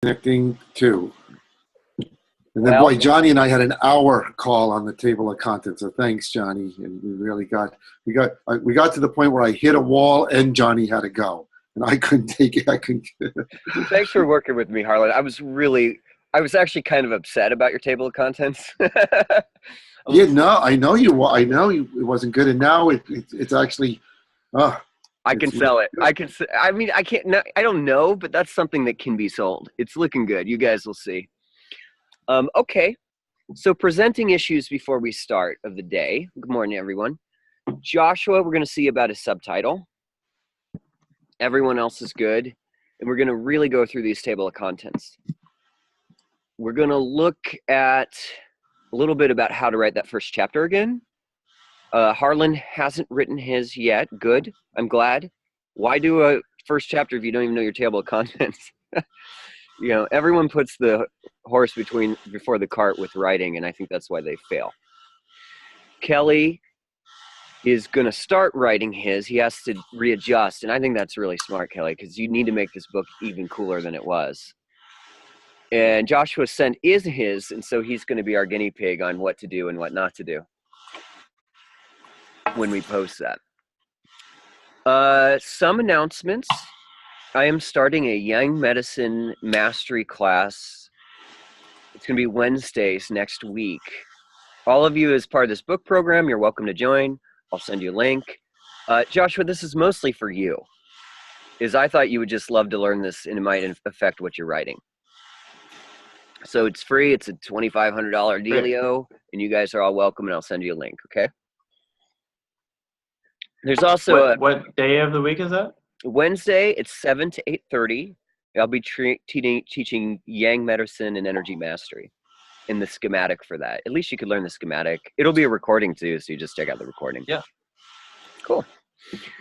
Connecting to. And then, Well, boy, Johnny and I had an hour call on the table of contents. So thanks, Johnny. And we really got to the point where I hit a wall and Johnny had to go, and I couldn't take it. I couldn't. thanks for working with me, Harlan. I was actually kind of upset about your table of contents. Yeah, no, I know you. I know it wasn't good, and now it's actually. I can sell it. I mean, I can't. No, I don't know, but that's something that can be sold. It's looking good. You guys will see. Okay. So presenting issues before we start of the day. Good morning, everyone. Joshua, we're going to see about his subtitle. Everyone else is good. And we're going to really go through these table of contents. We're going to look at a little bit about how to write that first chapter again. Harlan hasn't written his yet. Good. I'm glad. Why do a first chapter if you don't even know your table of contents? You know, everyone puts the horse before the cart with writing, and I think that's why they fail. Kelly is going to start writing his. He has to readjust, and I think that's really smart, Kelly, because you need to make this book even cooler than it was. And Joshua sent is his, and so he's going to be our guinea pig on what to do and what not to do when we post that. Some announcements. I am starting a Yang Medicine Mastery class. It's going to be Wednesdays next week. All of you as part of this book program, you're welcome to join. I'll send you a link. Joshua, this is mostly for you. I thought you would just love to learn this and it might affect what you're writing. So it's free. It's a $2,500 dealio, and you guys are all welcome, and I'll send you a link, okay? There's also what day of the week is that? Wednesday, it's 7 to 8:30. I'll be teaching Yang Medicine and Energy Mastery in the schematic for that. At least you could learn the schematic. It'll be a recording too, so you just check out the recording. Yeah. Cool.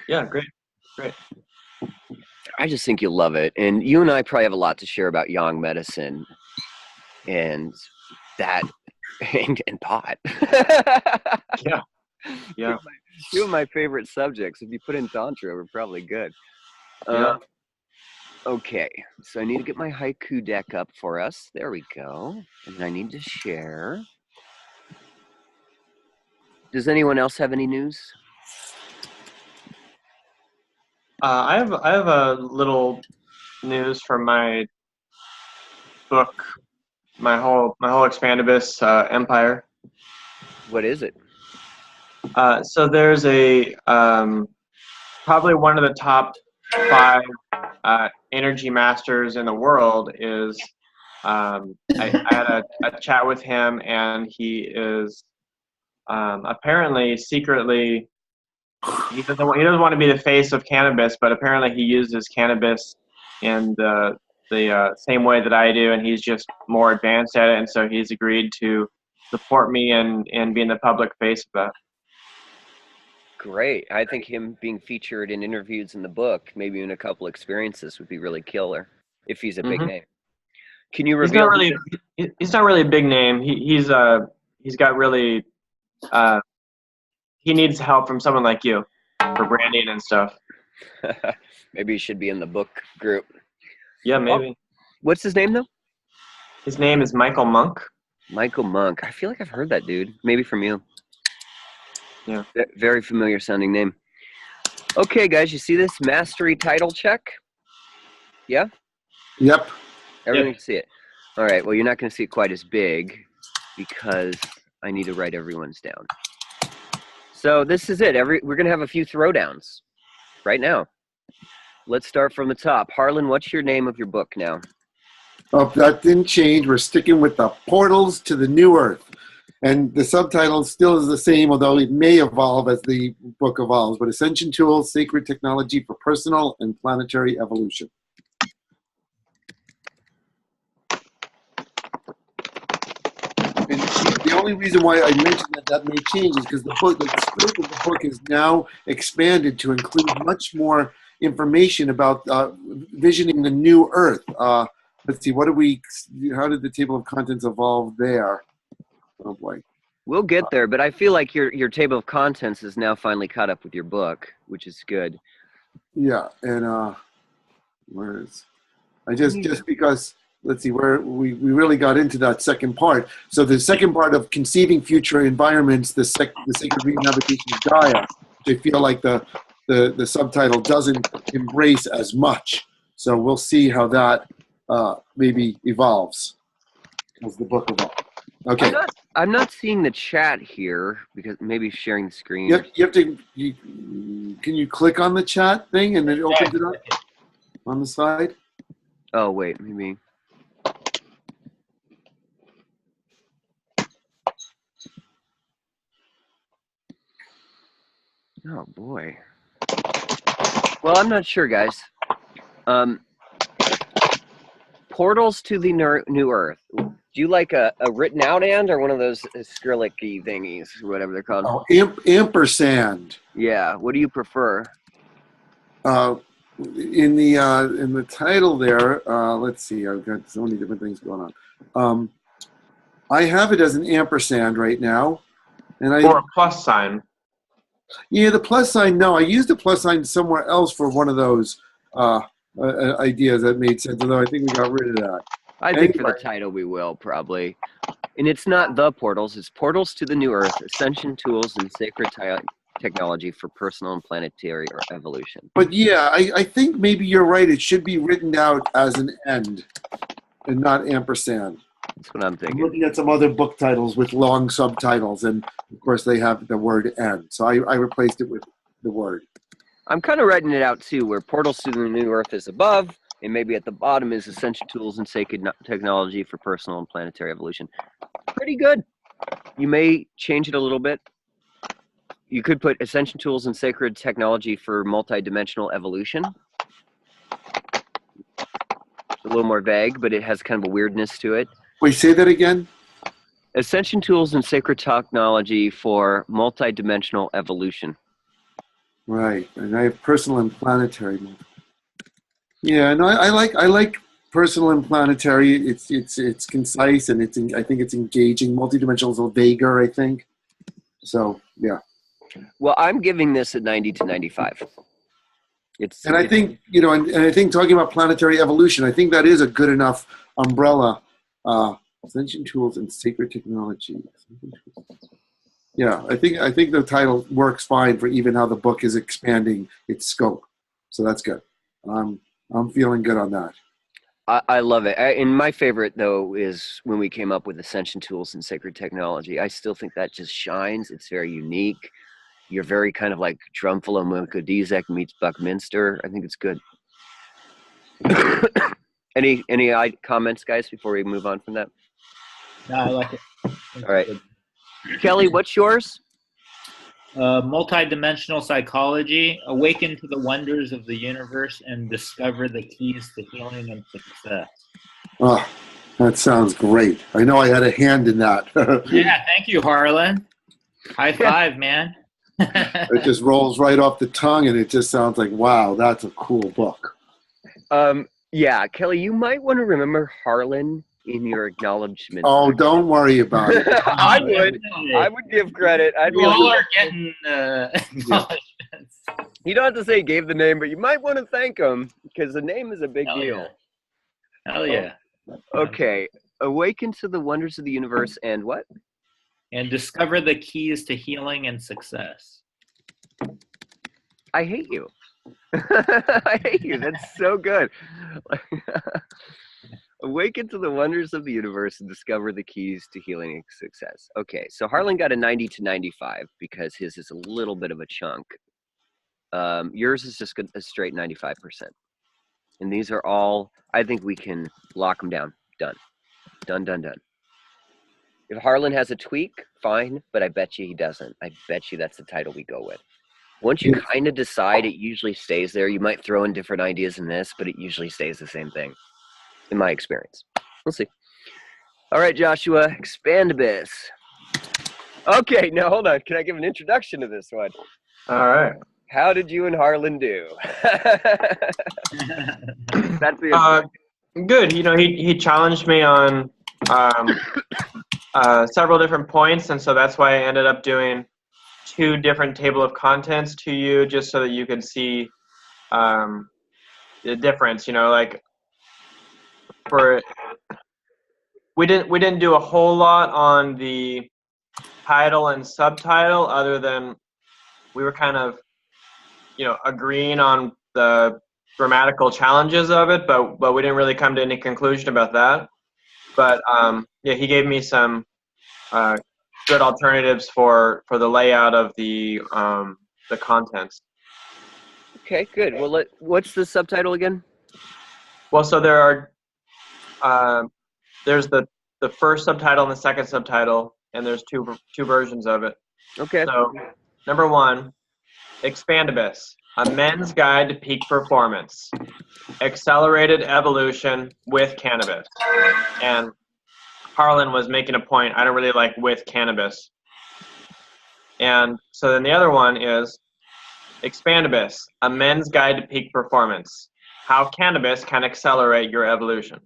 Yeah, great. I just think you'll love it. And you and I probably have a lot to share about Yang Medicine and that and pot. Yeah. Two of my favorite subjects. If you put in Tantra, we're probably good. Yeah. Okay, so I need to get my haiku deck up for us. There we go. And I need to share. Does anyone else have any news? I have a little news from my book, my whole Expandibus empire. What is it? So there's a probably one of the top 5 energy masters in the world is. I had a chat with him, and he is apparently secretly. He doesn't want to be the face of cannabis, but apparently he uses cannabis in the same way that I do, and he's just more advanced at it, and so he's agreed to support me and being the public face of that. Great. I think him being featured in interviews in the book, maybe in a couple experiences, would be really killer if he's a big name. Can you reveal? He's not really a big name. He's got really. He needs help from someone like you for branding and stuff. Maybe he should be in the book group. Yeah, maybe. Oh, what's his name, though? His name is Michael Monk. Michael Monk. I feel like I've heard that dude. Maybe from you. Yeah. Very familiar sounding name. Okay, guys, you see this mastery title check? Yeah? Yep. Everyone can see it. All right, well, you're not going to see it quite as big because I need to write everyone's down. So this is it. We're going to have a few throwdowns right now. Let's start from the top. Harlan, what's your name of your book now? Oh, that didn't change. We're sticking with the Portals to the New Earth. And the subtitle still is the same, although it may evolve as the book evolves. But Ascension Tools, Sacred Technology for Personal and Planetary Evolution. And the only reason why I mentioned that may change is because the scope of the book is now expanded to include much more information about visioning the new Earth. Let's see, how did the table of contents evolve there? Oh boy. We'll get there, but I feel like your table of contents is now finally caught up with your book, which is good. Yeah, and where is I just because let's see, where we really got into that second part. So the second part of conceiving future environments, the sacred green navigation of Gaia, which I feel like the subtitle doesn't embrace as much. So we'll see how that maybe evolves as the book evolves. Okay. I'm not seeing the chat here because maybe sharing the screen. You have to. Can you click on the chat thing and it opens it up on the side? Oh wait, maybe. Oh boy. Well, I'm not sure, guys. Portals to the New Earth. Do you like a written out and or one of those Skrillex-y thingies or whatever they're called? Oh, ampersand. Yeah. What do you prefer? In the title there, let's see. I've got so many different things going on. I have it as an ampersand right now, and or a plus sign. Yeah, the plus sign. No, I used the plus sign somewhere else for one of those ideas that made sense. Although I think we got rid of that. I think for the title we will probably. And it's not the portals, it's Portals to the New Earth, Ascension Tools and Sacred Technology for Personal and Planetary Evolution. But yeah, I think maybe you're right. It should be written out as an end and not ampersand. That's what I'm thinking. I'm looking at some other book titles with long subtitles, and of course they have the word end. So I replaced it with the word. I'm kind of writing it out too, where Portals to the New Earth is above, and maybe at the bottom is Ascension Tools and Sacred Technology for Personal and Planetary Evolution. Pretty good. You may change it a little bit. You could put Ascension Tools and Sacred Technology for Multidimensional Evolution. It's a little more vague, but it has kind of a weirdness to it. Wait, say that again? Ascension Tools and Sacred Technology for Multidimensional Evolution. Right, and I have personal and planetary. Yeah, no, I like personal and planetary. It's concise and I think it's engaging. Multidimensional is a little vaguer, I think. So yeah. Well, I'm giving this a 90 to 95. I think and I think talking about planetary evolution, I think that is a good enough umbrella. Ascension Tools and Sacred Technology. Yeah, I think the title works fine for even how the book is expanding its scope. So that's good. I'm feeling good on that. I love it. And my favorite, though, is when we came up with Ascension Tools and Sacred Technology. I still think that just shines. It's very unique. You're very kind of like Drumfull and Melchizedek meets Buckminster. I think it's good. Any comments, guys, before we move on from that? No, I like it. All right. Kelly, what's yours? Multidimensional psychology, awaken to the wonders of the universe and discover the keys to healing and success. Oh, that sounds great. I know I had a hand in that. Yeah, thank you, Harlan. High five, man. It just rolls right off the tongue, and it just sounds like, wow, that's a cool book. Yeah, Kelly, you might want to remember Harlan in your acknowledgement. Oh, don't worry about it. I would give credit. You all are getting acknowledgments. You don't have to say gave the name, but you might want to thank him because the name is a big deal. Yeah. Hell yeah. Okay. Awaken to the wonders of the universe and what? And discover the keys to healing and success. I hate you. I hate you. That's so good. Awaken to the wonders of the universe and discover the keys to healing and success. Okay, so Harlan got a 90 to 95 because his is a little bit of a chunk. Yours is just a straight 95%. And these are all, I think we can lock them down. Done. Done, done, done. If Harlan has a tweak, fine, but I bet you he doesn't. I bet you that's the title we go with. Once you kind of decide, it usually stays there. You might throw in different ideas in this, but it usually stays the same thing, in my experience. We'll see. All right, Joshua, expand abyss. Okay, now hold on. Can I give an introduction to this one? All right. How did you and Harlan do? That's good. You know, he challenged me on several different points, and so that's why I ended up doing 2 different table of contents to you, just so that you could see the difference. You know, like for we didn't do a whole lot on the title and subtitle, other than we were kind of, agreeing on the grammatical challenges of it, but we didn't really come to any conclusion about that. But yeah, he gave me some good alternatives for the layout of the contents. Okay, good. Well, what's the subtitle again? Well, so there's the first subtitle and the second subtitle, and there's two versions of it. Okay. So, number 1, Expandibus, a men's guide to peak performance, accelerated evolution with cannabis. And Harlan was making a point, I don't really like with cannabis. And so then the other one is Expandibus, a men's guide to peak performance, how cannabis can accelerate your evolution.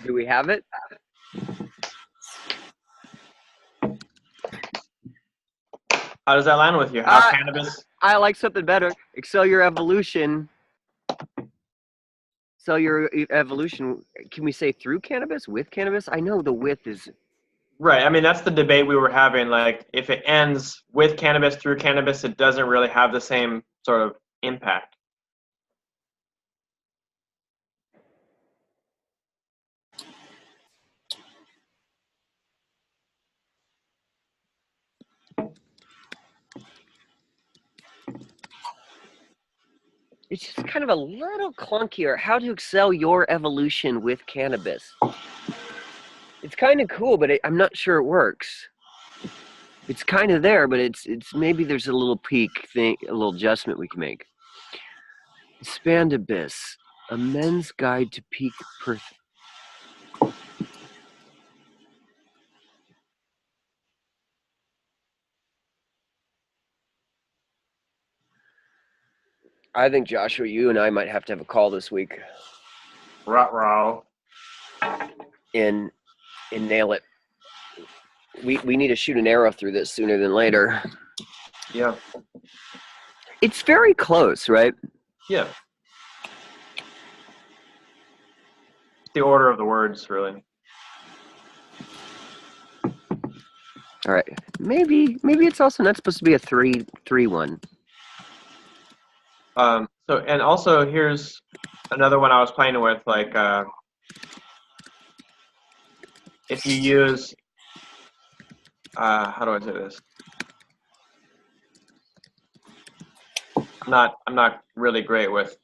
Do we have it? How does that land with you? How cannabis? I like something better. Excel your evolution. Excel your evolution. Can we say through cannabis? With cannabis? I know the with is. Right. I mean, that's the debate we were having. Like, if it ends with cannabis, through cannabis, it doesn't really have the same sort of impact. It's just kind of a little clunkier. How to excel your evolution with cannabis. It's kind of cool, but I'm not sure it works. It's kind of there, but it's maybe there's a little peak thing, a little adjustment we can make. Expandibus, a men's guide to peak I think, Joshua, you and I might have to have a call this week Ruh-roh. and nail it. We need to shoot an arrow through this sooner than later. Yeah. It's very close, right? Yeah. The order of the words, really. All right. Maybe it's also not supposed to be a 3-3-1. So, and also here's another one I was playing with, like, if you use, how do I say this? I'm not really great with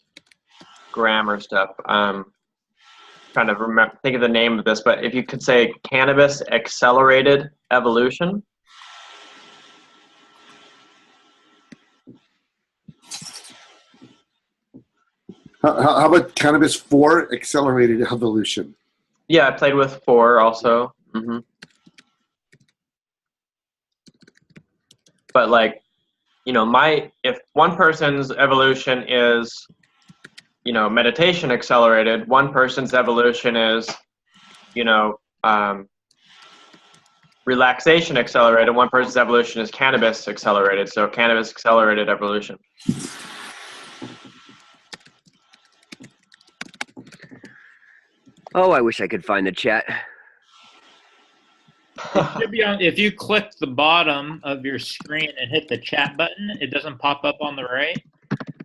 grammar stuff. Trying to think of the name of this, but if you could say cannabis accelerated evolution. How about cannabis for accelerated evolution? Yeah, I played with 4 also. Mm-hmm. But like, if one person's evolution is, meditation accelerated, one person's evolution is, relaxation accelerated, one person's evolution is cannabis accelerated. So cannabis accelerated evolution. Oh, I wish I could find the chat. It should be on, if you click the bottom of your screen and hit the chat button, it doesn't pop up on the right.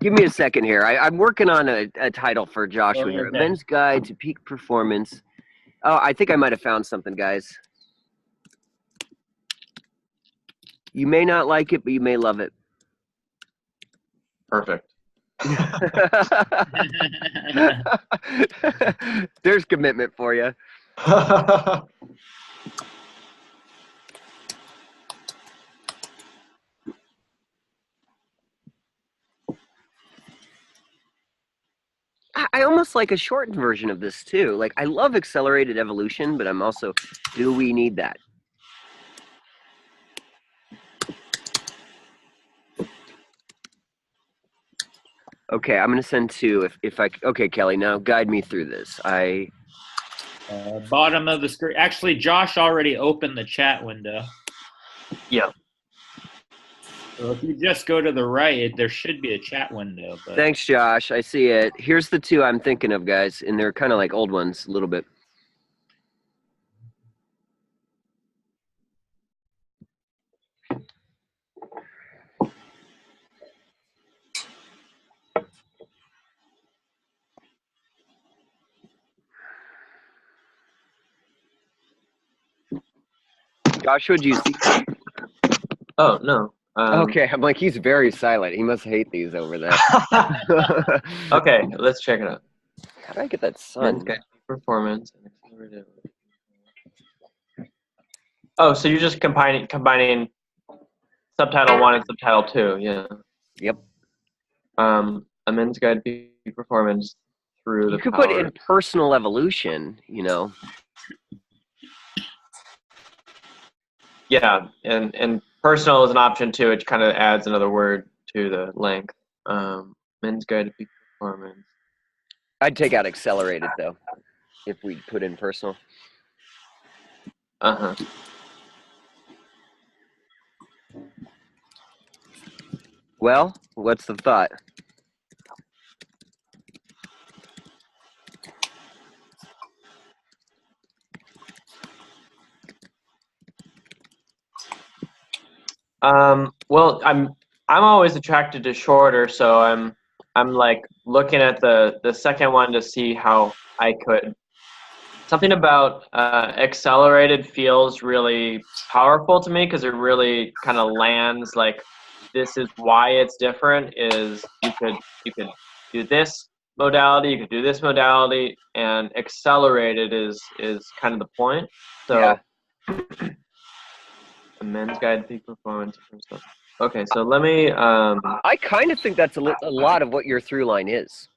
Give me a second here. I'm working on a title for Joshua here. Okay. Men's Guide to Peak Performance. Oh, I think I might have found something, guys. You may not like it, but you may love it. Perfect. There's commitment for you. I almost like a shortened version of this too. Like, I love accelerated evolution, but I'm also, do we need that? Okay, I'm gonna send 2 if I, okay, Kelly, now guide me through this. Bottom of the screen. Actually, Josh already opened the chat window. Yeah. So if you just go to the right, there should be a chat window. But Thanks, Josh. I see it. Here's the two I'm thinking of, guys, and they're kind of like old ones a little bit. Joshua, do you see? Oh, no. Okay, I'm like, he's very silent. He must hate these over there. Okay, let's check it out. How do I get that Men's sun? Guide to Performance and Accelerated. Oh, so you're just combining subtitle 1 and subtitle 2, yeah. Yep. A Men's Guide to Peak Performance through You the could power. put in personal evolution, you know. Yeah, and personal is an option too. It kind of adds another word to the length. Men's Guide to Peak Performance. I'd take out accelerated, though, if we put in personal. Uh-huh. Well, what's the thought? Well, I'm always attracted to shorter, so I'm like looking at the second one to see how I could. Something about accelerated feels really powerful to me because it really kind of lands like this is why it's different. Is you could do this modality, you could do this modality, and accelerated is kind of the point. So. Yeah. A Men's Guide to Peak Performance. Okay, so let me. I kind of think that's a lot of what your through line is.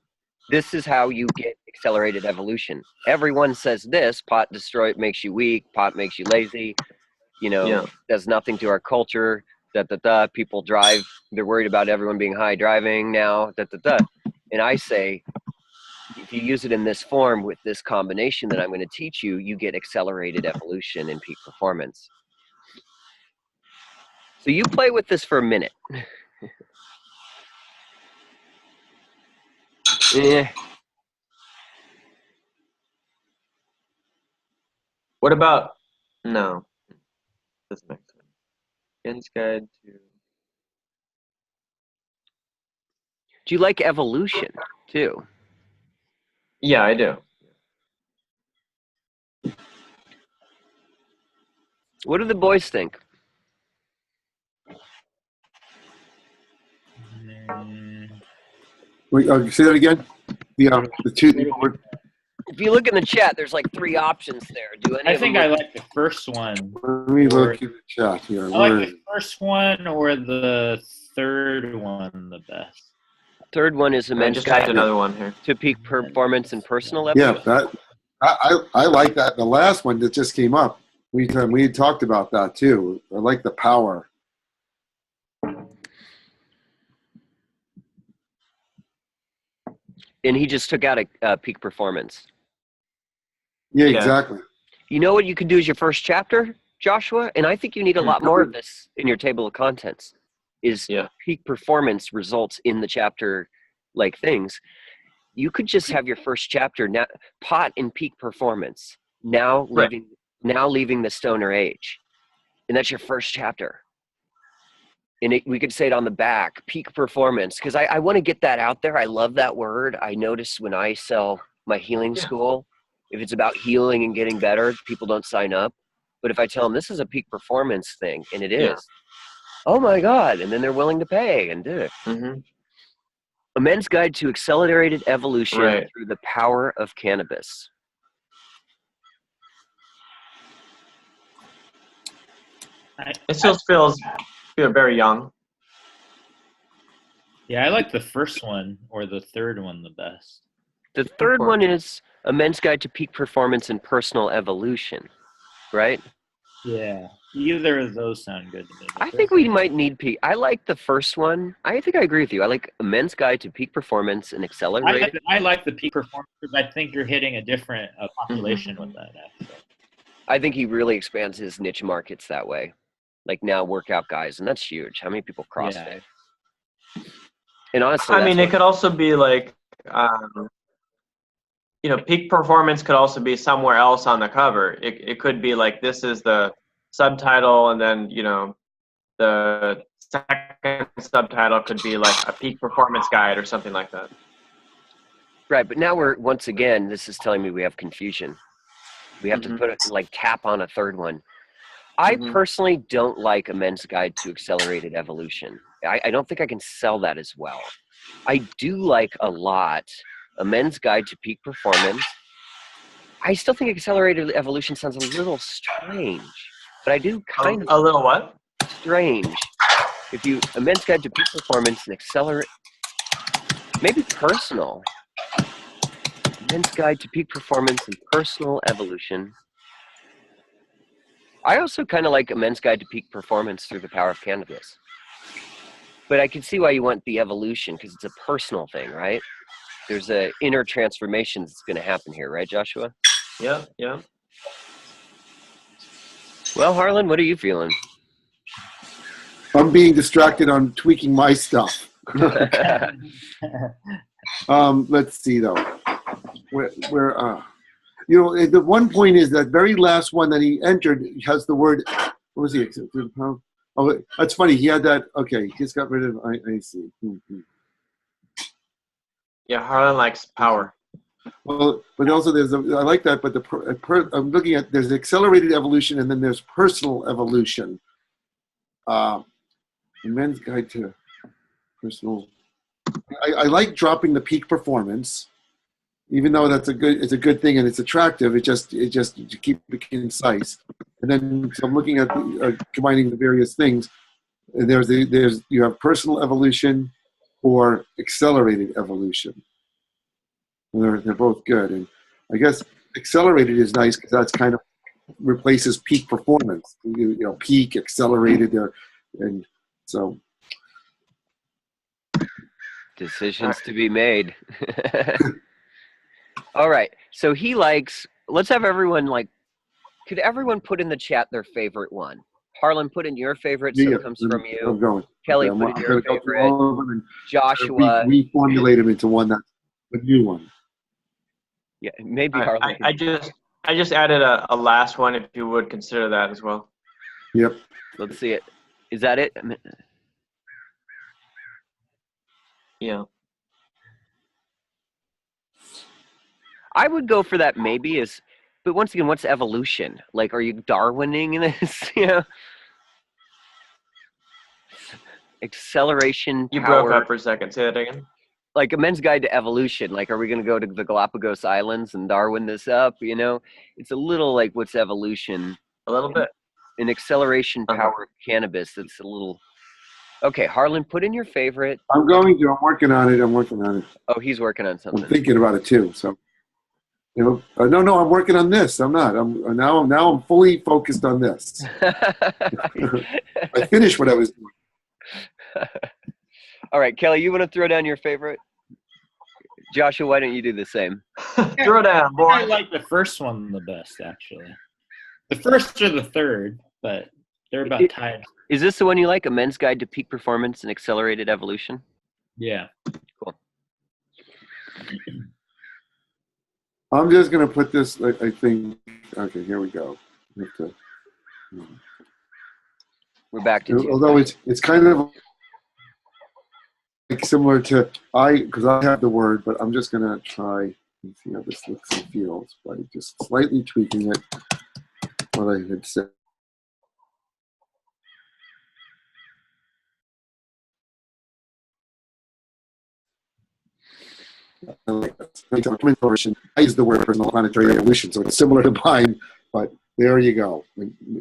This is how you get accelerated evolution. Everyone says this: pot makes you weak, pot makes you lazy. You know, Yeah. does nothing to our culture. People drive. They're worried about everyone being high driving now. And I say, if you use it in this form with this combination that I'm going to teach you, you get accelerated evolution and peak performance. So you play with this for a minute. What about? No. Doesn't make sense. Men's Guide to. Do you like evolution too? Yeah, I do. What do the boys think? Wait, say that again. The two. If you look in the chat, there's like 3 options there. Do any I of them think I like the first one. Let me look in the chat here. I like the first one or the third one the best. Third one is a I men's just guide typed another one here. to peak performance and personal Yeah, evolution. I like that. The last one that just came up, we had talked about that too. I like the power. And he just took out a peak performance. Yeah, Yeah. exactly. You know what you can do as your first chapter, Joshua? And I think you need a lot more of this in your table of contents. Is peak performance results in the chapter like things. You could just have your first chapter now, pot in peak performance. Now leaving the stoner age. And that's your first chapter. And we could say it on the back, peak performance, because I want to get that out there. I love that word. I notice when I sell my healing school, if it's about healing and getting better, people don't sign up. But if I tell them this is a peak performance thing, and it is, oh my God, and then they're willing to pay and do it. Mm-hmm. A Men's Guide to Accelerated Evolution through the Power of Cannabis. It still feels very young. Yeah, I like the first one or the third one the best. The third one is A Men's Guide to Peak Performance and Personal Evolution, right? Yeah, either of those sound good to me. I think we might need peak. I like the first one. I think I agree with you. I like A Men's Guide to Peak Performance and Accelerated. I like the peak performance because I think you're hitting a different population with that. Actually. I think he really expands his niche markets that way. Like now workout guys, and that's huge. How many people CrossFit? Yeah. And honestly, I mean, it could also be like, peak performance could also be somewhere else on the cover. It could be like, this is the subtitle, and then, the second subtitle could be like a peak performance guide or something like that. right. But now we're, once again, this is telling me we have confusion. We have to put it, like, tap on a third one. I personally don't like A Men's Guide to Accelerated Evolution. I don't think I can sell that as well. I do like a lot A Men's Guide to Peak Performance. I still think Accelerated Evolution sounds a little strange, but I do kind of a little what? strange. If you A Men's Guide to Peak Performance and Accelerate, maybe personal. A Men's Guide to Peak Performance and Personal Evolution. I also kind of like A Men's Guide to Peak Performance through the Power of Cannabis. But I can see why you want the evolution, because it's a personal thing, right? There's a inner transformation that's going to happen here, right, Joshua? Yeah. Well, Harlan, what are you feeling? I'm being distracted on tweaking my stuff. Let's see though. The one point is that very last one that he entered has the word. What was he? Oh, that's funny. He had that. Okay, he just got rid of. I see. Yeah, Harlan likes power. Well, but also I like that. But I'm looking at there's accelerated evolution and then there's personal evolution. A Men's Guide to Personal. I like dropping the peak performance, even though it's a good thing and it's attractive. It just to keep it concise. And then so I'm looking at combining the various things. And you have personal evolution or accelerated evolution. And they're both good. And I guess accelerated is nice because that's kind of replaces peak performance. Peak, accelerated there, and so. Decisions to be made. All right. So he likes, let's have everyone could everyone put in the chat their favorite one? Harlan, put in your favorite, so it comes from you. I'm going. Kelly, Okay, put in your favorite. All of them and Joshua. reformulate them into one that's a new one. Yeah, maybe Harlan. I just added a last one, if you would consider that as well. Yep. Let's see it. Is that it? Yeah. I would go for that maybe but once again, what's evolution? Like, are you Darwining this? Acceleration, You power. broke up for a second. Say that again. Like A Men's Guide to Evolution. Like, are we going to go to the Galapagos Islands and Darwin this up? It's a little like, what's evolution? A little bit. An acceleration power of cannabis. That's a little. Okay, Harlan, put in your favorite. I'm working on it. Oh, he's working on something. I'm thinking about it too. So, no, I'm working on this. I'm not. I'm fully focused on this. I finished what I was doing. All right, Kelly, you want to throw down your favorite? Joshua, why don't you do the same? Throw down, boy. I like the first one the best, actually. The first or the third, but they're about tied. Is this the one you like? A Men's Guide to Peak Performance and Accelerated Evolution? Yeah. Cool. I'm just going to put this, I think, okay, here we go. We're back to although it's kind of like similar to, because I have the word, but I'm just going to try and see how this looks and feels by just slightly tweaking it, what I had said. I use the word personal planetary evolution, so it's similar to mine, but there you go.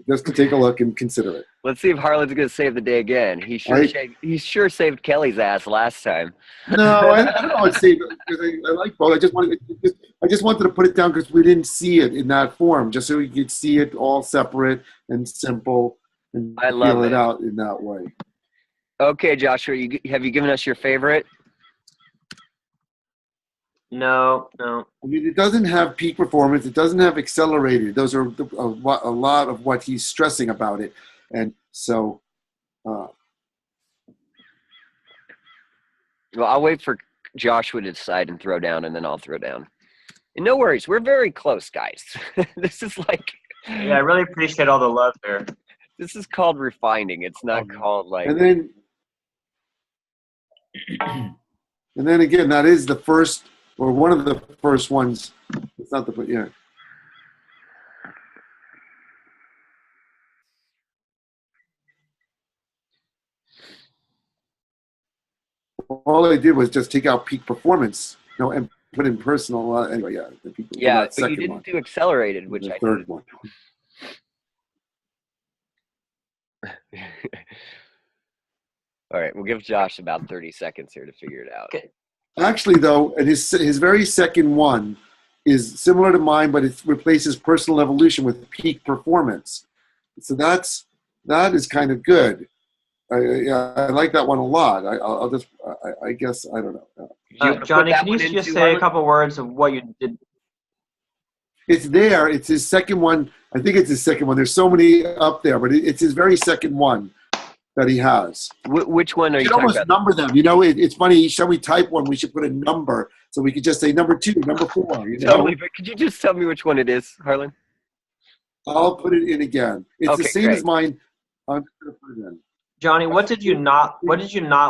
Just to take a look and consider it. Let's see if Harlan's going to save the day again. He sure saved Kelly's ass last time. No, I don't know. I'd say because I like both. I just wanted I just wanted to put it down because we didn't see it in that form, just so we could see it all separate and simple and I love feel it it. out in that way. Okay, Joshua, have you given us your favorite? No. I mean, it doesn't have peak performance. It doesn't have accelerated. Those are a lot of what he's stressing about it. And so, Well, I'll wait for Joshua to decide and throw down, and then I'll throw down. And no worries, we're very close, guys. This is like, Yeah, I really appreciate all the love there. this is called refining. It's not called like. and then again, that is the first or one of the first ones. It's not the, yeah. All I did was just take out peak performance, and put in personal. Anyway, yeah, the peak, Yeah, that but you second didn't one, do accelerated, which the I third did. one. All right, we'll give Josh about 30 seconds here to figure it out. Okay. Actually, though, and his very second one is similar to mine, but it replaces personal evolution with peak performance. So that is kind of good. I like that one a lot. I guess I don't know. You wanna put Johnny, that can you one just into say Harlan? a couple words of what you did? It's there. It's his second one. I think it's his second one. There's so many up there, but it's his very second one that he has. Which one are You you should talking almost about? number them. It's funny. Each time we type one, we should put a number so we could just say number 2, number 4. Totally, but could you just tell me which one it is, Harlan? I'll put it in again. It's Okay, the same great. as mine. I'm just gonna put it in. Johnny, what did you not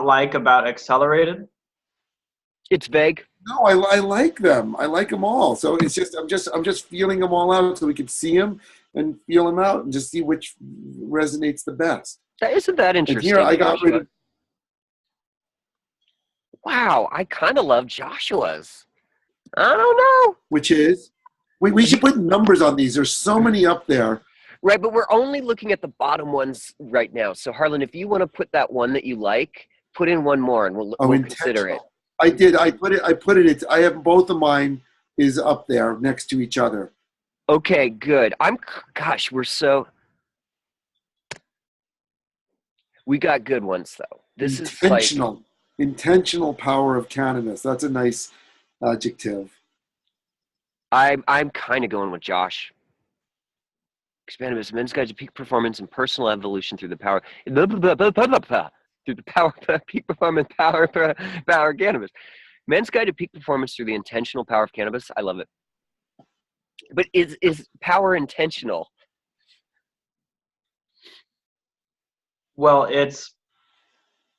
like about Accelerated? It's vague. No, I like them. I like them all. So it's just I'm just feeling them all out so we can see them and feel them out and just see which resonates the best. Isn't that And interesting? here I got rid of. Wow, I kind of love Joshua's. I don't know. Which is, we should put numbers on these. There's so many up there. Right, but we're only looking at the bottom ones right now. So Harlan, if you want to put that one that you like, put in one more and we'll consider it. Intentional. I did. I put it. I have both of mine is up there next to each other. Okay, good. Gosh, we got good ones though. This is like, intentional power of cannabis. That's a nice adjective. I'm kind of going with Josh. Expanded Men's Guide to Peak Performance and Personal Evolution through the power peak performance power of cannabis. Men's Guide to Peak Performance through the intentional power of cannabis. I love it. But is power intentional? Well,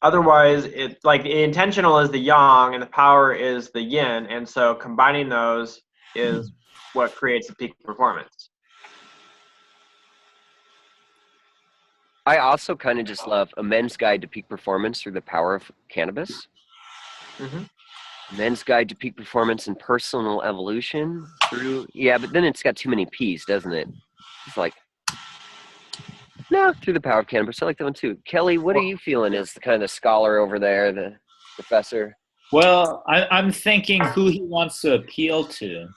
otherwise it's like the intentional is the yang and the power is the yin, and so combining those is what creates the peak performance. I also kind of just love A Men's Guide to Peak Performance through the power of cannabis. Mm-hmm. Men's Guide to Peak Performance and Personal Evolution through, but then it's got too many P's, doesn't it? It's like, no, through the power of cannabis. I like that one too. Kelly, what are you feeling as the kind of the scholar over there, the professor? Well, I'm thinking who he wants to appeal to.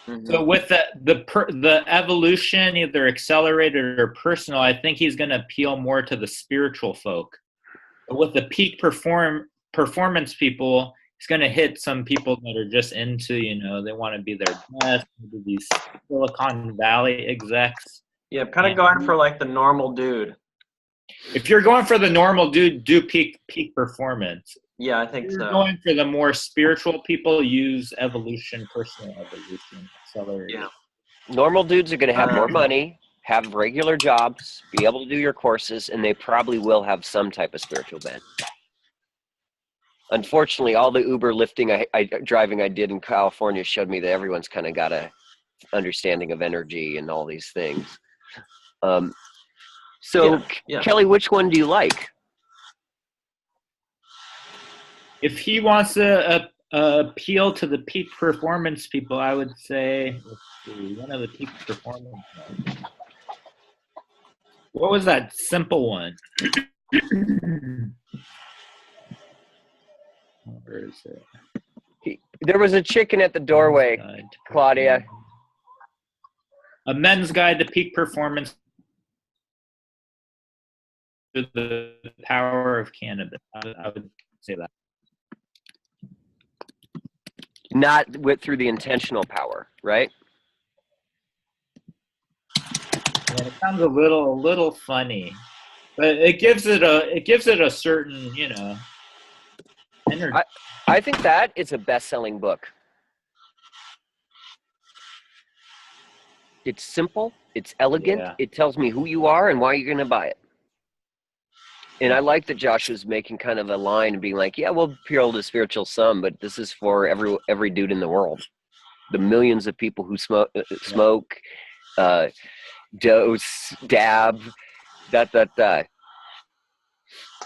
Mm-hmm. So with the evolution, either accelerated or personal, I think he's going to appeal more to the spiritual folk. But with the peak performance people, he's going to hit some people that are just into, they want to be their best, maybe these Silicon Valley execs. Yeah, kind of going for like the normal dude. If you're going for the normal dude, do peak performance. Yeah, I think If you're so. going for the more spiritual people, use evolution, personal evolution, accelerated. Yeah. Normal dudes are going to have more money, have regular jobs, be able to do your courses, and they probably will have some type of spiritual bent. Unfortunately, all the Uber lifting driving I did in California showed me that everyone's kind of got a understanding of energy and all these things. Kelly, which one do you like? If he wants to appeal to the peak performance people, I would say, let's see, one of the peak performance ones. What was that simple one? Where is it? There was a chicken at the doorway, Guide to Claudia. A men's guide to peak performance through the power of cannabis. I would say that. Not through the intentional power, right? Yeah, it sounds a little funny, but it gives it a certain, energy. I think that is a best-selling book. It's simple. It's elegant. Yeah. It tells me who you are and why you're going to buy it. And I like that Josh was making kind of a line and being like, yeah, we'll appeal to spiritual some, but this is for every dude in the world. The millions of people who smoke, dose, dab, that.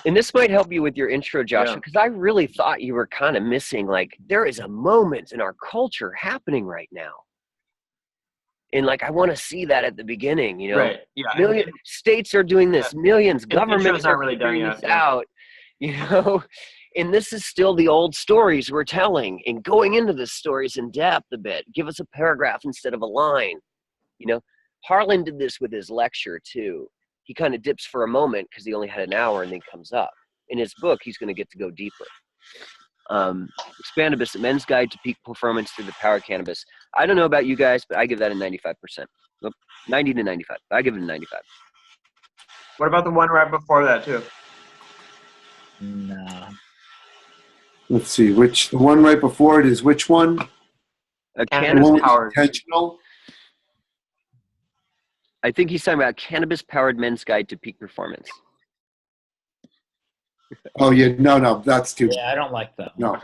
And this might help you with your intro, Joshua, because I really thought you were kind of missing, like, there is a moment in our culture happening right now. And like, I want to see that at the beginning, Right. Yeah. Million states are doing this, millions, governments not are really done figuring yet, this out, and this is still the old stories we're telling, and going into the stories in depth a bit. Give us a paragraph instead of a line. Harlan did this with his lecture too. He kind of dips for a moment because he only had an hour and then comes up. In his book, he's going to get to go deeper. Expandibus, A Men's Guide to Peak Performance Through the Power of Cannabis. I don't know about you guys, but I give that a 95%. 90 to 95. I give it a 95. What about the one right before that too? No. Let's see, the one right before it is which one? A Cannabis The one cannabis, with powered. intentional? I think he's talking about Cannabis-Powered Men's Guide to Peak Performance. Oh yeah, no, that's too. Yeah, I don't like that. No,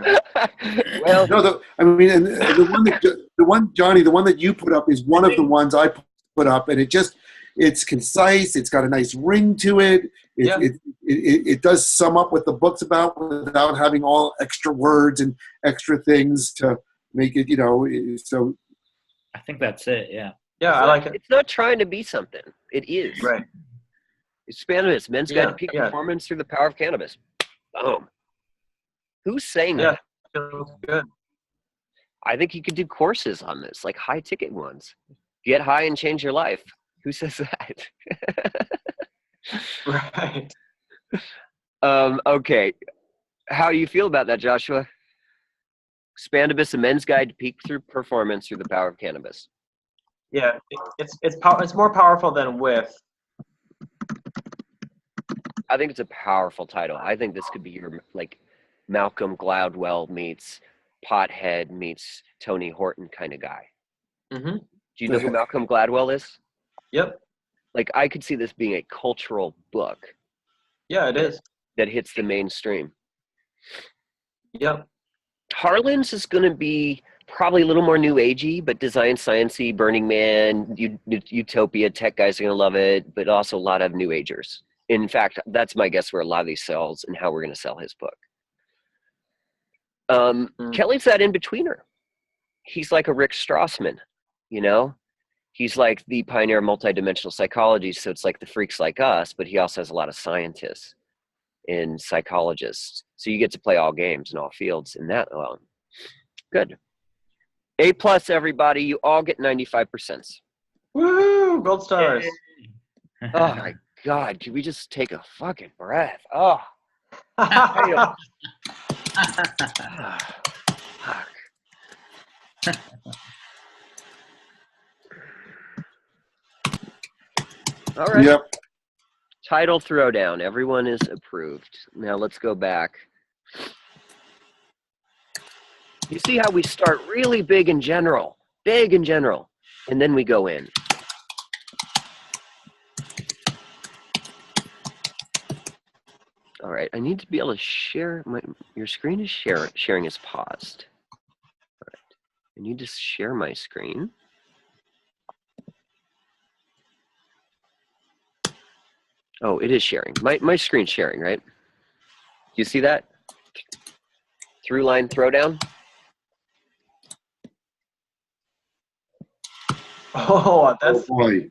Well, no. And the one, Johnny, the one that you put up is one of the ones I put up, and it's concise. It's got a nice ring to it. It does sum up what the book's about without having all extra words and extra things to make it, so. I think that's it. Yeah. Yeah, I like it. It's not trying to be something. It is. Right. Expandibus, Men's Guide to Peak Yeah. Performance Through the Power of Cannabis. Boom. Who's saying Yeah. that? Feels good. I think you could do courses on this, like high ticket ones. Get high and change your life. Who says that? Right. Okay. How do you feel about that, Joshua? Expandibus, A Men's Guide to Peak Performance Through the Power of Cannabis. Yeah, it's more powerful than with. I think it's a powerful title. I think this could be your, like, Malcolm Gladwell meets Pothead meets Tony Horton kind of guy. Mm-hmm. Do you know who Malcolm Gladwell is? Yep. Like, I could see this being a cultural book Yeah, it is. that hits the mainstream. Yep. Harlan's is going to be probably a little more new agey, but design sciencey, Burning Man, Utopia, tech guys are going to love it, but also a lot of new agers. In fact, that's my guess where a lot of these sells and how we're going to sell his book. Kelly's that in-betweener. He's like a Rick Strassman, He's like the pioneer of multidimensional psychology, so it's like the freaks like us, but he also has a lot of scientists and psychologists. So you get to play all games in all fields in that alone. Good. A+, everybody. You all get 95%. Woo! Gold stars. Oh, my God. Can we just take a fucking breath? Oh. Fuck. All right. Yep. Title throwdown. Everyone is approved. Now let's go back. You see how we start really big in general, and then we go in. All right, I need to be able to share your screen is sharing is paused. All right, I need to share my screen. Oh, it is sharing. My screen's sharing, right? Do you see that? Through line throwdown? Oh, Oh boy.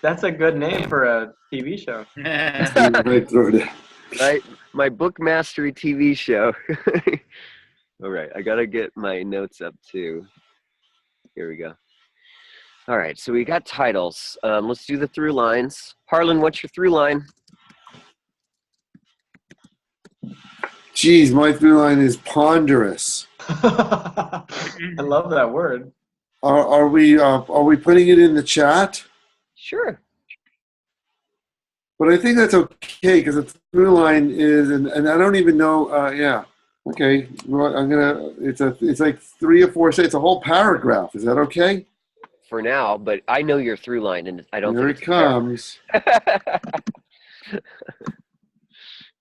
that's a good name for a TV show. Right through it. Right, my book mastery TV show. All right, I gotta get my notes up too. Here we go. All right, so we got titles. Let's do the through lines. Harlan, what's your through line? Geez, my through line is ponderous. I love that word. Are we putting it in the chat? Sure. But I think that's okay because the through line is, and I don't even know. Yeah, okay. Well, I'm gonna. It's like 3 or 4. It's a whole paragraph. Is that okay? For now, but I know your through line, and I don't Here think it comes.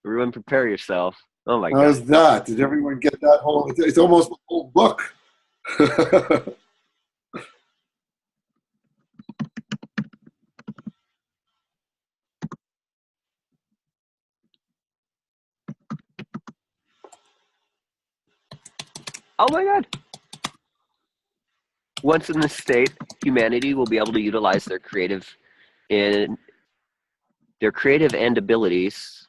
Everyone, prepare yourself. Oh my God. How's that? Did everyone get that whole? It's almost the whole book. Oh my God. Once in this state, humanity will be able to utilize their creative and abilities.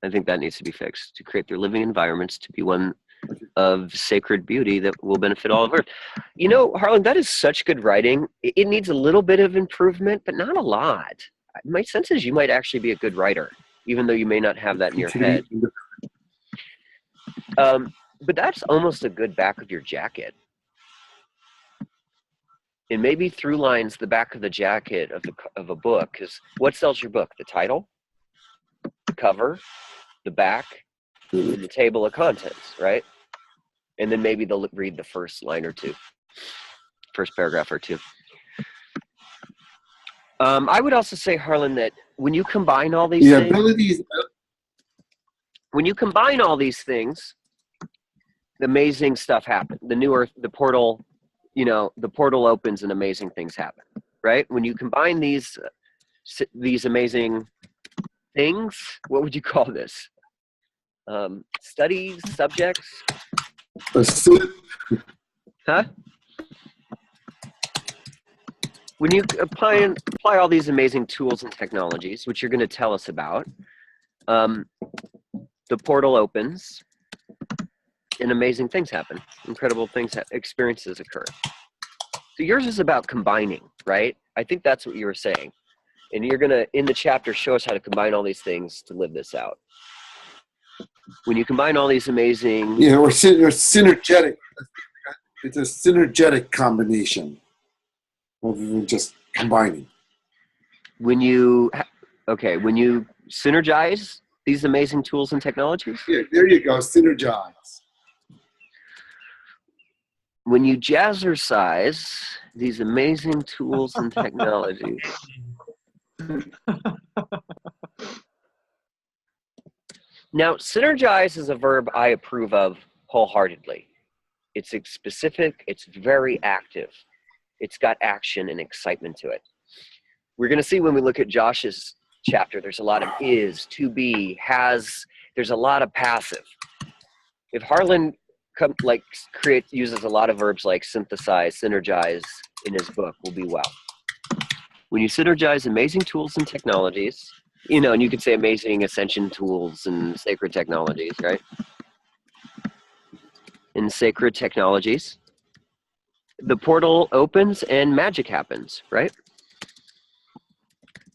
I think that needs to be fixed to create their living environments to be one of sacred beauty that will benefit all of Earth. You know, Harlan, that is such good writing. It needs a little bit of improvement, but not a lot. My sense is you might actually be a good writer, even though you may not have that in your head. But that's almost a good back of your jacket. And maybe through lines the back of the jacket of a book, because what sells your book? The title, the cover, the back, and the table of contents, right? And then maybe they'll read the first line or two, first paragraph or two. I would also say, Harlan, that when you combine all these things, when you combine all these things, amazing stuff happens. The new Earth, the portal, you know, the portal opens and amazing things happen, right? When you combine these amazing things, what would you call this? Studies, subjects? Huh? When you apply all these amazing tools and technologies, which you're going to tell us about, the portal opens and amazing things happen. Incredible things, experiences occur. So yours is about combining, right? I think that's what you were saying. And you're going to, in the chapter, show us how to combine all these things to live this out. When you combine all these amazing... Yeah, or synergetic. It's a synergetic combination rather than just combining. When you synergize these amazing tools and technologies? Yeah, there you go, synergize. When you jazzercise these amazing tools and technologies. Now, synergize is a verb I approve of wholeheartedly. It's specific, it's very active. It's got action and excitement to it. We're going to see when we look at Josh's chapter, there's a lot of is, to be, has, there's a lot of passive. If Harlan uses a lot of verbs like synthesize, synergize in his book, will be well. When you synergize amazing tools and technologies, you know, and you could say amazing ascension tools and sacred technologies, right? In sacred technologies, the portal opens and magic happens, right?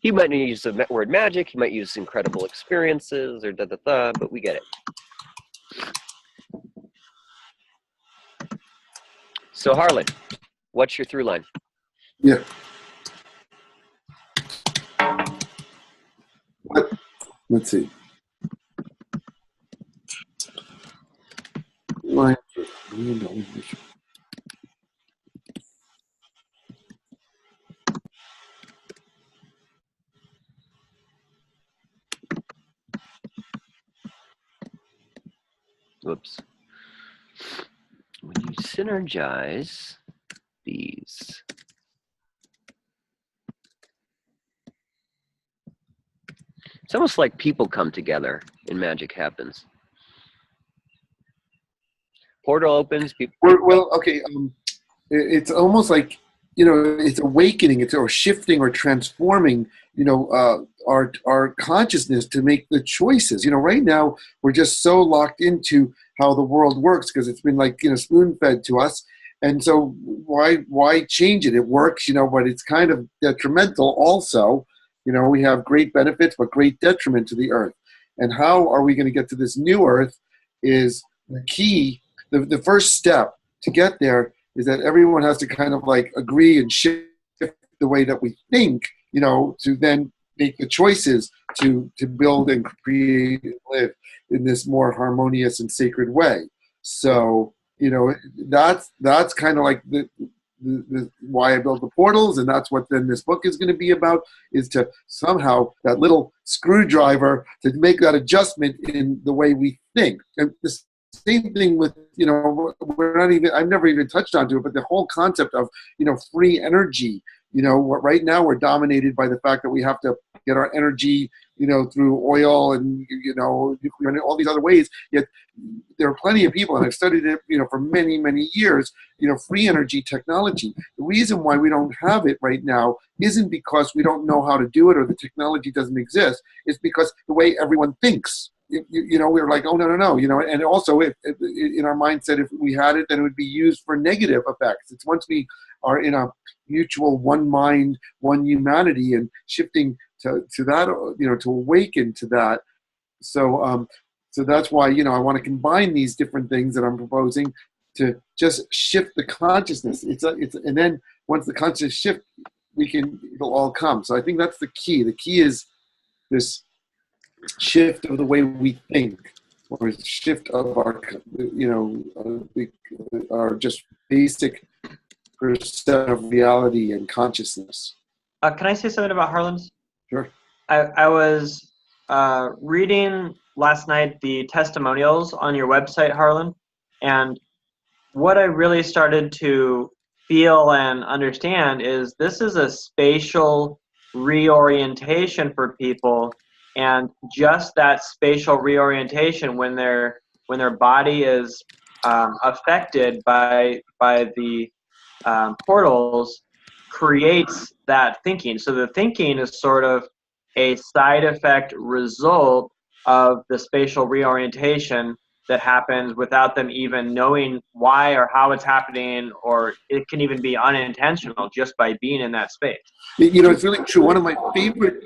He might use the word magic, he might use incredible experiences or da-da-da, but we get it. So Harlan, what's your through line? Yeah. Let's see. Line. Whoops. When you synergize these, it's almost like people come together and magic happens. Portal opens. Well, okay. It's almost like, you know, it's awakening, it's or shifting or transforming, you know, our consciousness to make the choices. Right now we're just so locked into how the world works because it's been like spoon fed to us, and so why change it? It works, but it's kind of detrimental also. We have great benefits but great detriment to the earth. And how are we going to get to this new earth is the key. The first step to get there is that everyone has to kind of like agree and shift the way that we think, to then make the choices to build and create and live in this more harmonious and sacred way. So, that's kind of like the why I built the portals, and that's what then this book is going to be about, is to somehow that little screwdriver to make that adjustment in the way we think. And the same thing with, I've never even touched on it, but the whole concept of, free energy. Right now we're dominated by the fact that we have to get our energy, through oil and, nuclear and all these other ways. Yet there are plenty of people, and I've studied it, for many, many years, free energy technology. The reason why we don't have it right now isn't because we don't know how to do it or the technology doesn't exist. It's because the way everyone thinks. We're like, oh, no, and also if in our mindset, if we had it, then it would be used for negative effects. It's once we are in a mutual one mind, one humanity, and shifting to that, to awaken to that. So that's why, I want to combine these different things that I'm proposing to just shift the consciousness. And then once the consciousness shift, it'll all come. So I think that's the key. The key is this shift of the way we think, or shift of our, our just basic perception of reality and consciousness. Can I say something about Harlan's? Sure. I was reading last night the testimonials on your website, Harlan, and what I really started to feel and understand is this is a spatial reorientation for people. And just that spatial reorientation, when their body is affected by the portals, creates that thinking. So the thinking is sort of a side effect result of the spatial reorientation that happens without them even knowing why or how it's happening, or it can even be unintentional just by being in that space. It's really true. One of my favorite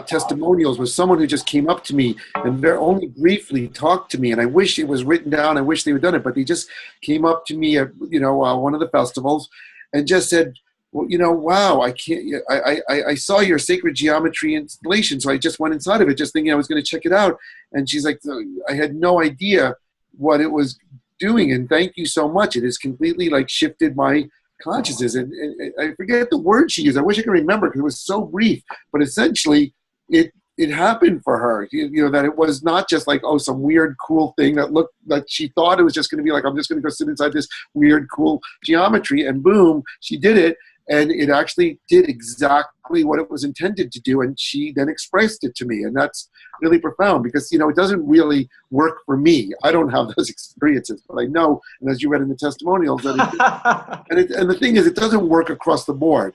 testimonials was someone who just came up to me and only briefly talked to me, and I wish it was written down. I wish they had done it, but they just came up to me at one of the festivals and just said, well, wow, I saw your sacred geometry installation, so I just went inside of it just thinking I was going to check it out. And she's like, I had no idea what it was doing, and thank you so much. It has completely shifted my consciousness. And I forget the word she used. I wish I could remember because it was so brief, but essentially it happened for her, that it was not just some weird, cool thing that looked like she thought it was just going to be I'm just going to go sit inside this weird, cool geometry, and boom, she did it. And it actually did exactly what it was intended to do. And she then expressed it to me. And that's really profound because, it doesn't really work for me. I don't have those experiences, but I know, and as you read in the testimonials, that and the thing is, it doesn't work across the board.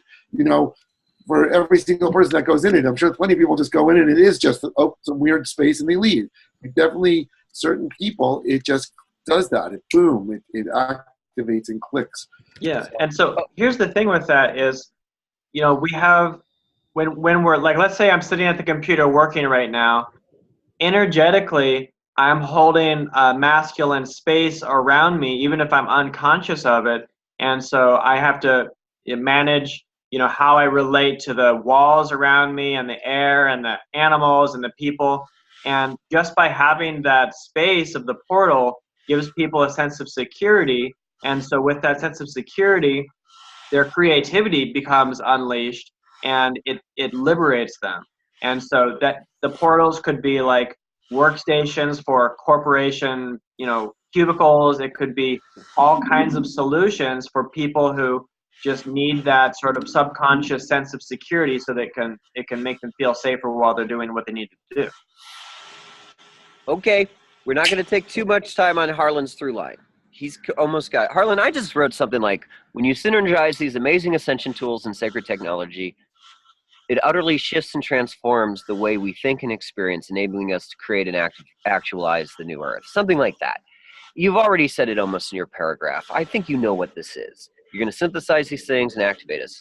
For every single person that goes in it, I'm sure plenty of people just go in and it is just, some weird space and they leave. Definitely certain people, it just does that. It boom, it activates and clicks. Yeah, and so here's the thing with that is, we have, when we're let's say I'm sitting at the computer working right now, energetically, I'm holding a masculine space around me, even if I'm unconscious of it. And so I have to manage, how I relate to the walls around me and the air and the animals and the people. And just by having that space of the portal gives people a sense of security. And so with that sense of security, their creativity becomes unleashed and it liberates them. And so that the portals could be workstations for corporation, cubicles. It could be all kinds of solutions for people who just need that sort of subconscious sense of security so that it can make them feel safer while they're doing what they need to do. Okay, we're not going to take too much time on Harlan's through line. He's almost got Harlan. I just wrote something like, when you synergize these amazing ascension tools and sacred technology, It utterly shifts and transforms the way we think and experience, enabling us to create and actualize the new earth. Something like that. You've already said it almost in your paragraph. I think you know what this is. You're going to synthesize these things and activate us.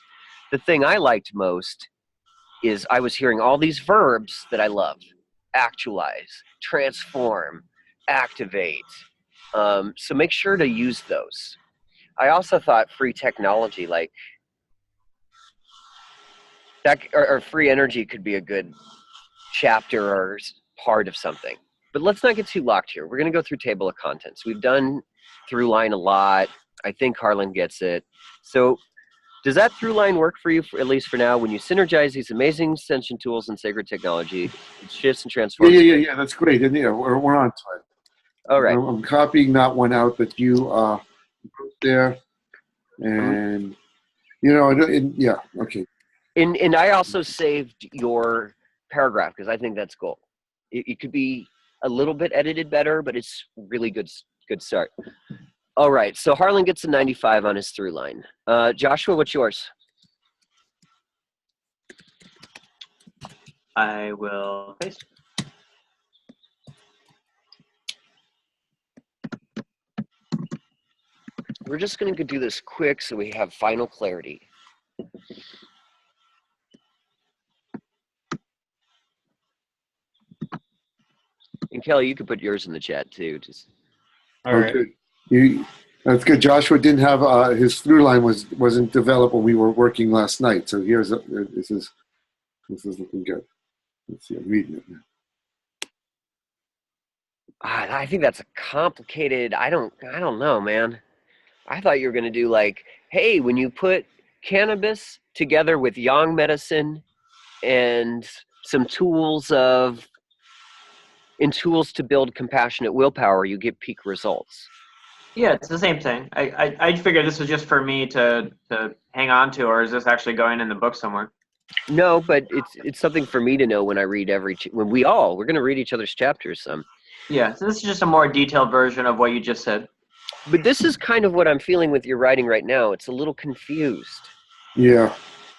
The thing I liked most is I was hearing all these verbs that I love. Actualize, transform, activate. So make sure to use those. I also thought free technology, like that, or free energy could be a good chapter or part of something. But let's not get too locked here. We're going to go through table of contents. We've done through line a lot. I think Harlan gets it. So does that through line work for you, at least for now? When you synergize these amazing extension tools and sacred technology, it shifts and transforms. Yeah. That's great. And yeah, we're on to it. All right. I'm copying that one out that you put there. And, yeah, okay. And I also saved your paragraph because I think that's cool. It could be a little bit edited better, but it's really good start. All right, so Harlan gets a 95 on his through line. Joshua, what's yours? I will paste. We're just going to do this quick so we have final clarity. And Kelly, you could put yours in the chat too. Just All right. Good. That's good. Joshua didn't have his through line wasn't developed when we were working last night. So this is looking good. Let's see. I'm reading it now. I think that's a complicated. I don't know, man. I thought you were going to do like, hey, when you put cannabis together with yang medicine and some tools to build compassionate willpower, you get peak results. Yeah, it's the same thing. I figured this was just for me to hang on to, or is this actually going in the book somewhere? No, but it's something for me to know when I read we're going to read each other's chapters. Yeah, so this is just a more detailed version of what you just said. But this is kind of what I'm feeling with your writing right now. It's a little confused. Yeah.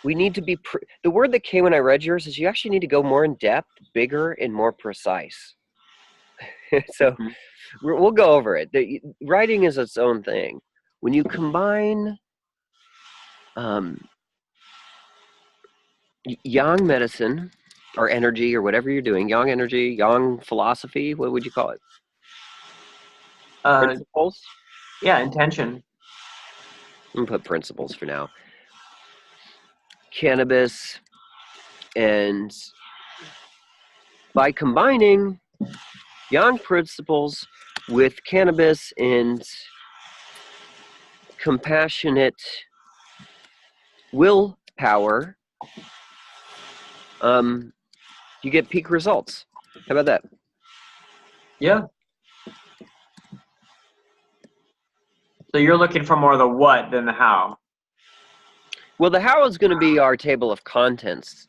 We need to be, the word that came when I read yours is you actually need to go more in depth, bigger, and more precise. So we'll go over it. Writing is its own thing. When you combine yang medicine or energy or whatever you're doing, yang energy, yang philosophy, what would you call it? Principles? Yeah, intention. I'm going to put principles for now. Cannabis, and by combining yang principles with cannabis and compassionate willpower, you get peak results. How about that? Yeah. So you're looking for more the what than the how. Well, the how is going to be our table of contents.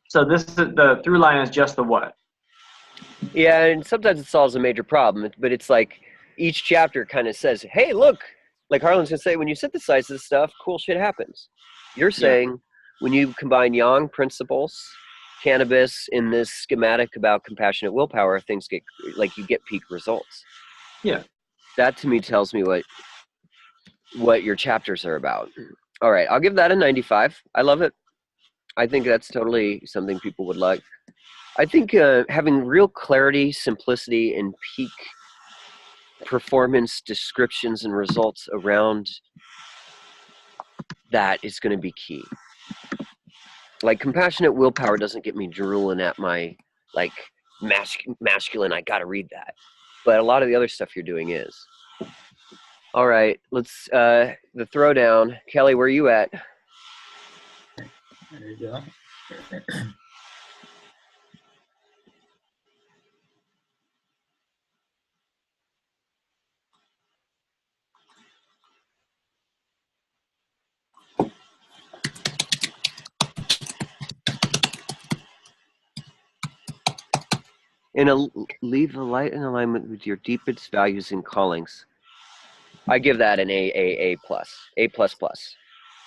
So this is the through line is just the what. Yeah, and sometimes it solves a major problem, but it's like each chapter kind of says, hey, look, like Harlan's going to say, when you synthesize this stuff, cool shit happens. You're saying when you combine yang principles, cannabis in this schematic about compassionate willpower, things get, like you get peak results. Yeah. That to me tells me what your chapters are about. All right, I'll give that a 95. I love it. I think that's totally something people would like. I think having real clarity, simplicity, and peak performance descriptions and results around that is going to be key. Like compassionate willpower doesn't get me drooling at my like masculine, I got to read that. But a lot of the other stuff you're doing is. All right, let's, the throwdown. Kelly, where are you at? There you go. Leave a light in alignment with your deepest values and callings. I give that an A plus,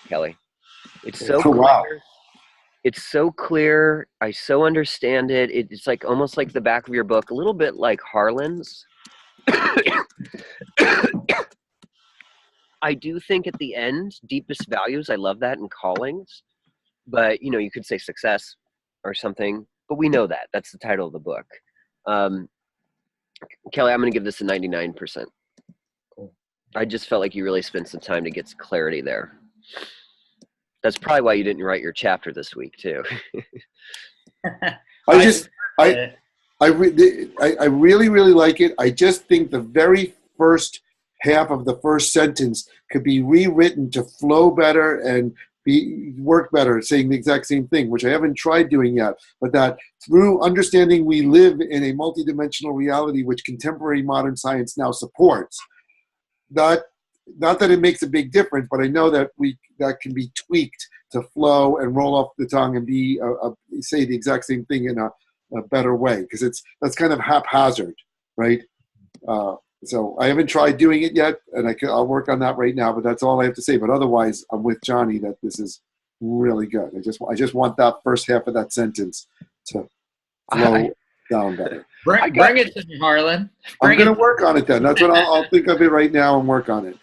Kelly. It's so Oh, wow. clear. It's so clear. I so understand it. It's like almost like the back of your book, a little bit like Harlan's. I do think at the end, deepest values, I love that in callings, but you could say success or something, but we know that. That's the title of the book. Kelly, I'm going to give this a 99%. Cool. I just felt like you really spent some time to get some clarity there. That's probably why you didn't write your chapter this week too. I really, really like it. I just think the very first half of the first sentence could be rewritten to flow better and work better, saying the exact same thing, which I haven't tried doing yet, but that through understanding we live in a multidimensional reality which contemporary modern science now supports. Not that it makes a big difference, but I know that that can be tweaked to flow and roll off the tongue and be say the exact same thing in a better way, because that's kind of haphazard, right? So I haven't tried doing it yet, and I'll work on that right now. But that's all I have to say. But otherwise, I'm with Johnny that this is really good. I just want that first half of that sentence to flow down better. Bring it to me, Harlan. I'm going to work on it then. That's what I'll think of it right now and work on it.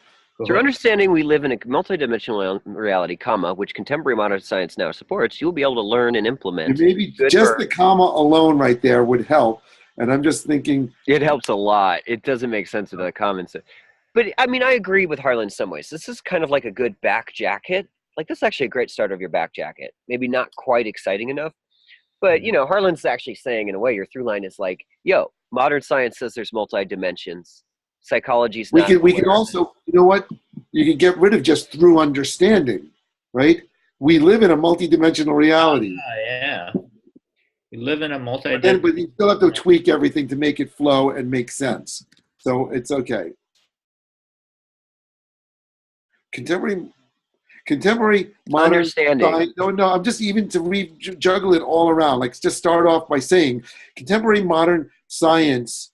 Through understanding we live in a multidimensional reality, which contemporary modern science now supports, you'll be able to learn and implement. And maybe just the comma alone right there would help. And I'm just thinking. It helps a lot. It doesn't make sense without the comments. But, I mean, I agree with Harlan in some ways. This is kind of like a good back jacket. Like, this is actually a great start of your back jacket. Maybe not quite exciting enough. But, Harlan's actually saying, in a way, your through line is like, modern science says there's multi-dimensions. Psychology's not. We can also, you know what? You can get rid of just through understanding, right? We live in a multidimensional reality. Yeah. We live in a multidimensional. But you still have to tweak everything to make it flow and make sense. So it's okay. Contemporary modern understanding. Science, no, I'm just even to juggle it all around. Like, just start off by saying contemporary modern science.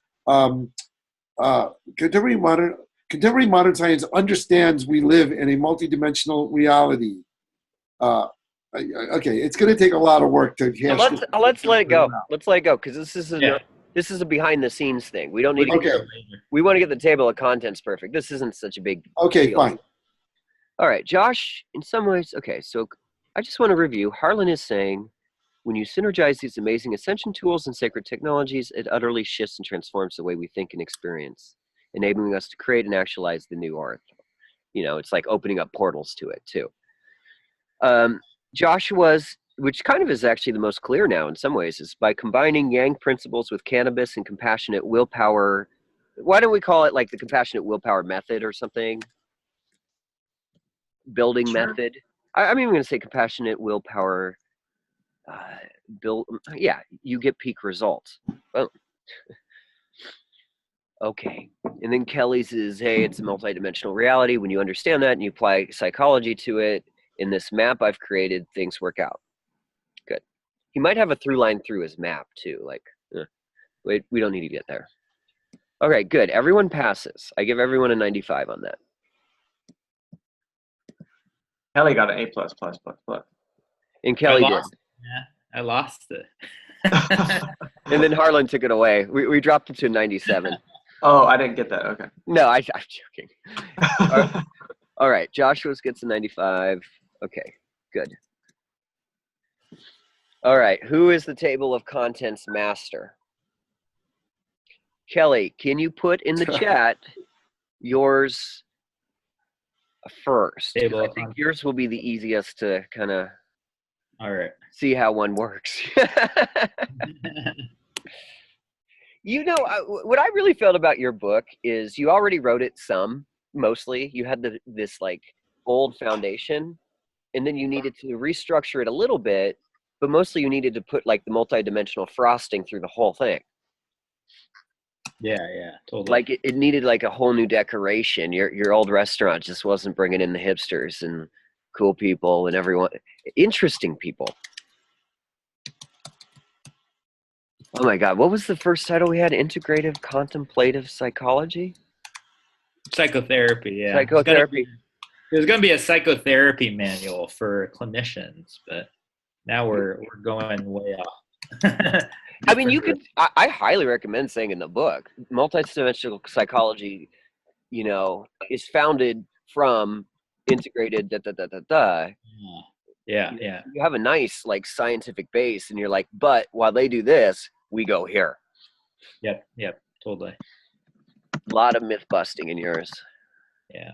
Contemporary modern science understands we live in a multidimensional reality. Okay, it's going to take a lot of work to hash. Let's let it go. Let's let it go, because this is a behind the scenes thing. We don't need to. Okay. We want to get the table of contents perfect. This isn't such a big. Okay, deal. fine. All right, Josh. In some ways, okay. So I just want to review. Harlan is saying, when you synergize these amazing ascension tools and sacred technologies, it utterly shifts and transforms the way we think and experience, enabling us to create and actualize the new earth. It's like opening up portals to it too. Joshua's, which kind of is actually the most clear now in some ways, is by combining Yang principles with cannabis and compassionate willpower. Why don't we call it like the compassionate willpower method or something? Building method. I'm even going to say compassionate willpower. You get peak results. Well, okay. And then Kelly's is, hey, it's a multidimensional reality. When you understand that and you apply psychology to it, in this map I've created, things work out. Good. He might have a through line through his map too. Like, wait, we don't need to get there. Okay, good. Everyone passes. I give everyone a 95 on that. Kelly got an A++++. And Kelly did. Yeah, I lost it. And then Harlan took it away. We dropped it to 97. Oh, I didn't get that. Okay. No, I'm joking. All right, Joshua's gets a 95. Okay, good. All right, who is the table of contents master? Kelly, can you put in the chat yours first? Table I think yours will be the easiest to kind of see how one works. What I really felt about your book is you already wrote it mostly. You had this like old foundation, and then you needed to restructure it a little bit, but mostly you needed to put like the multidimensional frosting through the whole thing. Yeah, totally. Like it needed like a whole new decoration. Your old restaurant just wasn't bringing in the hipsters and cool people and everyone, interesting people. Oh my God, what was the first title we had? Integrative Contemplative Psychology? Psychotherapy, yeah. Psychotherapy. There's going to be a psychotherapy manual for clinicians, but Now we're going way off. I mean, you could. I highly recommend saying in the book, multidimensional psychology, is founded from integrated da da da da da. Yeah, yeah. You have a nice scientific base, and you're like, but while they do this, we go here. Yep, totally. A lot of myth busting in yours. Yeah.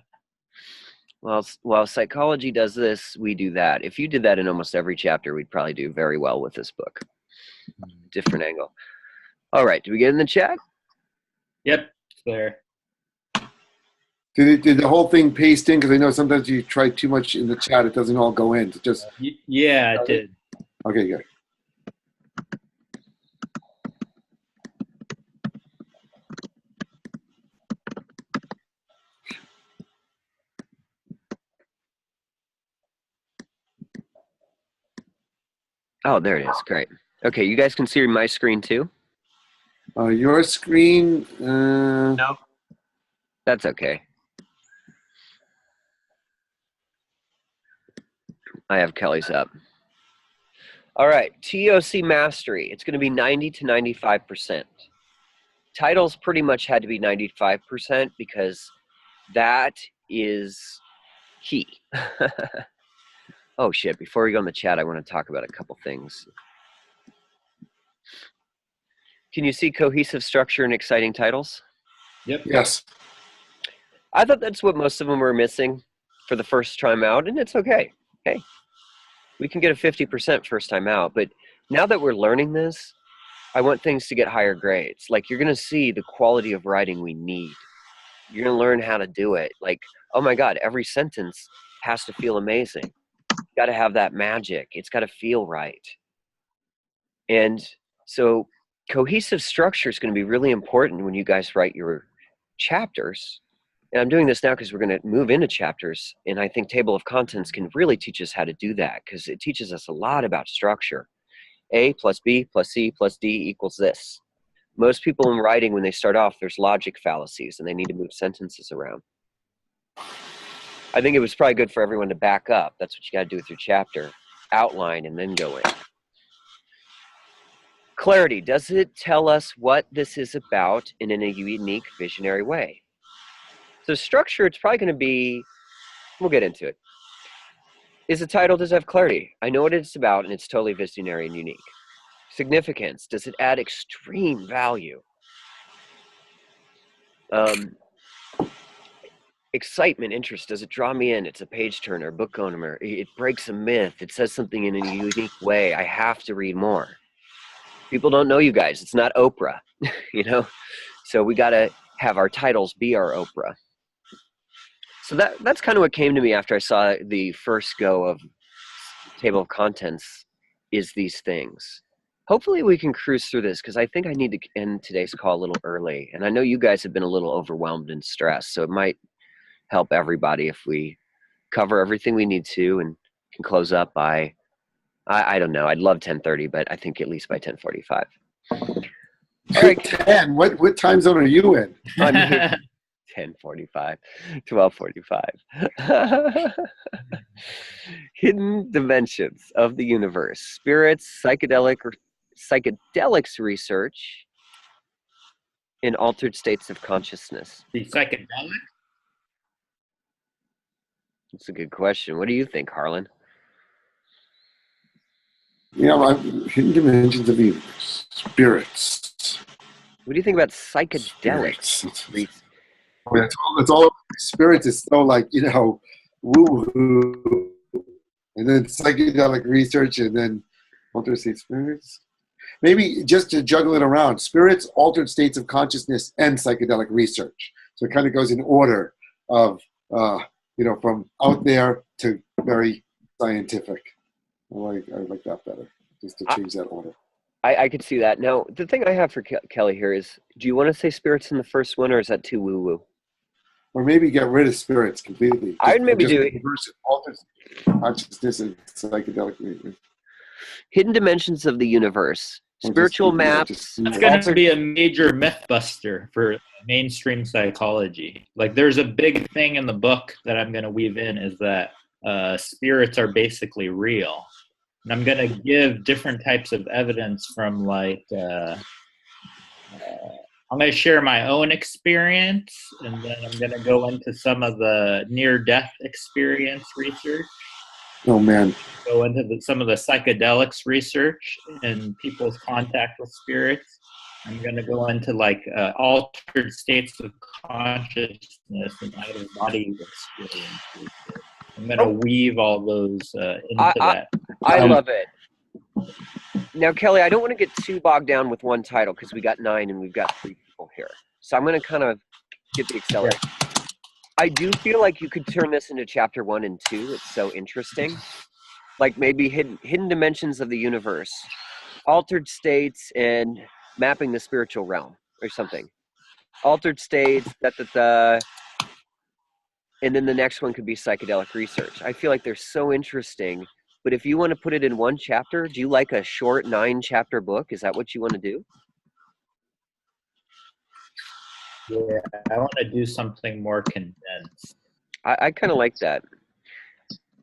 Well, while psychology does this, we do that. If you did that in almost every chapter, we'd probably do very well with this book. Different angle. All right, did we get in the chat? Yep, it's there. Did the whole thing paste in? Because I know sometimes you try too much in the chat, it doesn't all go in. It just Yeah, it did. okay, good. Oh, there it is. Great. Okay, you guys can see my screen too? Your screen. No. That's okay. I have Kelly's up. All right, TOC mastery. It's going to be 90 to 95%. Titles pretty much had to be 95% because that is key. Oh, shit. Before we go in the chat, I want to talk about a couple things. Can you see cohesive structure and exciting titles? Yep. Yes. I thought that's what most of them were missing for the first time out, and it's okay. Hey, we can get a 50% first time out, but now that we're learning this, I want things to get higher grades. Like, you're going to see the quality of writing we need. You're going to learn how to do it. Like, oh my God, every sentence has to feel amazing. You got to have that magic. It's got to feel right. And so cohesive structure is going to be really important when you guys write your chapters. And I'm doing this now because we're going to move into chapters. And I think table of contents can really teach us how to do that because it teaches us a lot about structure. A plus B plus C plus D equals this. Most people in writing, when they start off, there's logic fallacies and they need to move sentences around. I think it was probably good for everyone to back up. That's what you got to do with your chapter. Outline and then go in. Clarity. Does it tell us what this is about in a unique, visionary way? So structure, it's probably going to be, we'll get into it. Is the title, does it have clarity? I know what it's about and it's totally visionary and unique. Significance, does it add extreme value? Excitement, interest, does it draw me in? It's a page turner, book owner. It breaks a myth. It says something in a unique way. I have to read more. People don't know you guys. It's not Oprah, So we got to have our titles be our Oprah. So that's kind of what came to me after I saw the first go of table of contents is these things. Hopefully we can cruise through this because I think I need to end today's call a little early. And I know you guys have been a little overwhelmed and stressed, so it might help everybody if we cover everything we need to and can close up by, I don't know, I'd love 10:30, but I think at least by 10:45. All right. 10. What time zone are you in? I'm here. 10:45, 12:45. Hidden dimensions of the universe, spirits, psychedelics research, in altered states of consciousness. The psychedelic? That's a good question. What do you think, Harlan? Hidden dimensions of the universe, spirits. What do you think about psychedelics? Spirits. It's all spirits is so woo-woo. And then psychedelic research and then altered state spirits. Maybe just to juggle it around, spirits, altered states of consciousness, and psychedelic research. So it kind of goes in order of, from out there to very scientific. I like that better, just to change that order. I could see that. Now, the thing I have for Kelly here is, do you want to say spirits in the first one, or is that too woo-woo? Or maybe get rid of spirits completely. I would maybe do it. Altered consciousness and psychedelic. Hidden dimensions of the universe, spiritual maps. That's going to be a major myth buster for mainstream psychology. Like, there's a big thing in the book that I'm going to weave in is that spirits are basically real. And I'm going to give different types of evidence from like, I'm going to share my own experience, and then I'm going to go into some of the near-death experience research, Oh man. go into some of the psychedelics research and people's contact with spirits. I'm going to go into like altered states of consciousness and out-of-body experiences. I'm going to weave all those into that. I love it. Now, Kelly, I don't want to get too bogged down with one title because we got 9 and we've got 3 people here. So I'm going to kind of get the accelerator. Yeah. I do feel like you could turn this into chapter 1 and 2. It's so interesting. Like maybe hidden dimensions of the universe, altered states, and mapping the spiritual realm or something. Altered states, and then the next one could be psychedelic research. I feel like they're so interesting. But if you want to put it in one chapter, do you like a short 9-chapter book? Is that what you want to do? Yeah, I want to do something more condensed. I kind of like that.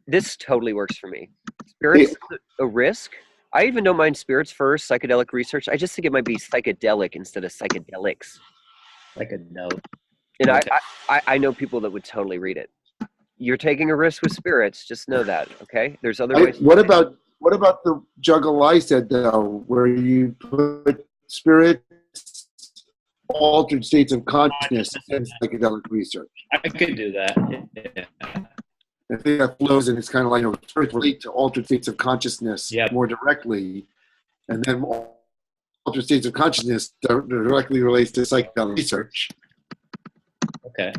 This totally works for me. Spirits, a risk. I even don't mind spirits first, psychedelic research. I just think it might be psychedelic instead of psychedelics. Like a note. And okay. I know people that would totally read it. You're taking a risk with spirits. Just know that, okay? There's other ways. What about the juggle I said though, where you put spirits, altered states of consciousness, and psychedelic research? I could do that. Yeah. I think that flows, and it's kind of like spirits relate to altered states of consciousness more directly, and then altered states of consciousness directly relates to psychedelic research. Okay.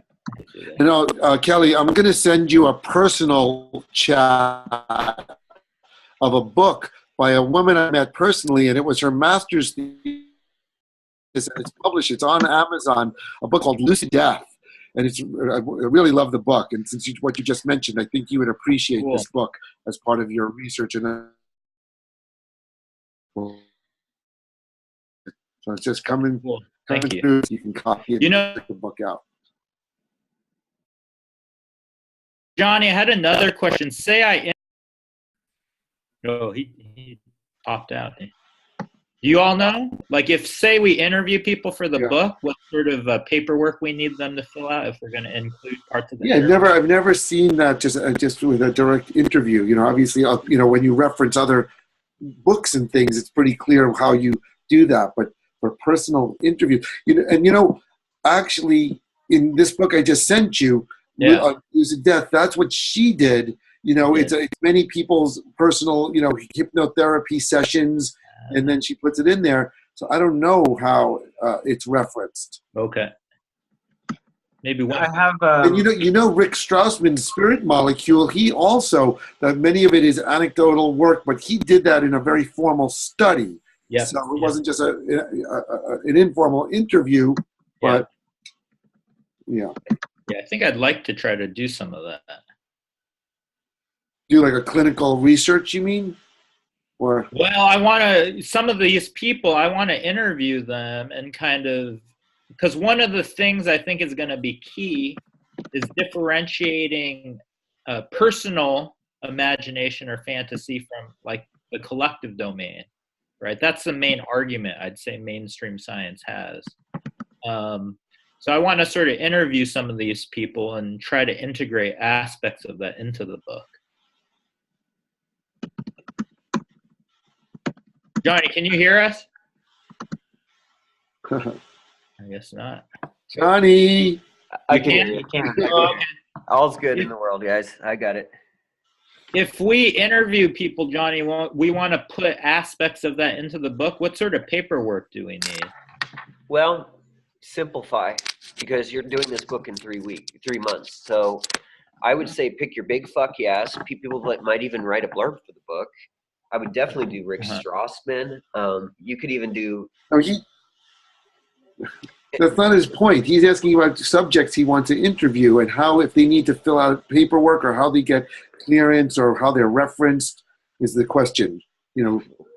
And Kelly, I'm going to send you a personal chat of a book by a woman I met personally, and it was her master's thesis, and it's published. It's on Amazon, a book called Lucid Death. And I really love the book. And since what you just mentioned, I think you would appreciate this book as part of your research. And so it's just coming through. You can copy it and check the book out. Johnny, I had another question. Say he popped out. Do you all know? Like if, say we interview people for the book, what sort of paperwork we need them to fill out if we're going to include parts of the I've never seen that just with a direct interview. You know, obviously, when you reference other books and things, it's pretty clear how you do that. But for personal interviews, actually in this book I just sent you, Lucid Death, that's what she did. It's many people's personal, hypnotherapy sessions, and then she puts it in there. So I don't know how it's referenced. Okay. Maybe one. I have. And Rick Strassman's Spirit Molecule. He also, many of it is anecdotal work, but he did that in a very formal study. Yeah. So it wasn't just an informal interview, but yeah. Yeah, I think I'd like to try to do some of that. Do like a clinical research, you mean? Or well, some of these people, I want to interview them and kind of, because one of the things I think is going to be key is differentiating personal imagination or fantasy from like the collective domain, right? That's the main argument I'd say mainstream science has. So I want to sort of interview some of these people and try to integrate aspects of that into the book. Johnny, can you hear us? I guess not. Johnny! I can hear you. All's good in the world, guys. I got it. If we interview people, Johnny, we want to put aspects of that into the book. What sort of paperwork do we need? Well, simplify, because you're doing this book in 3 months. So I would say pick your big fuck yes. People that might even write a blurb for the book. I would definitely do Rick Strassman. You could even do... That's not his point. He's asking about subjects he wants to interview and how, if they need to fill out paperwork or how they get clearance or how they're referenced is the question.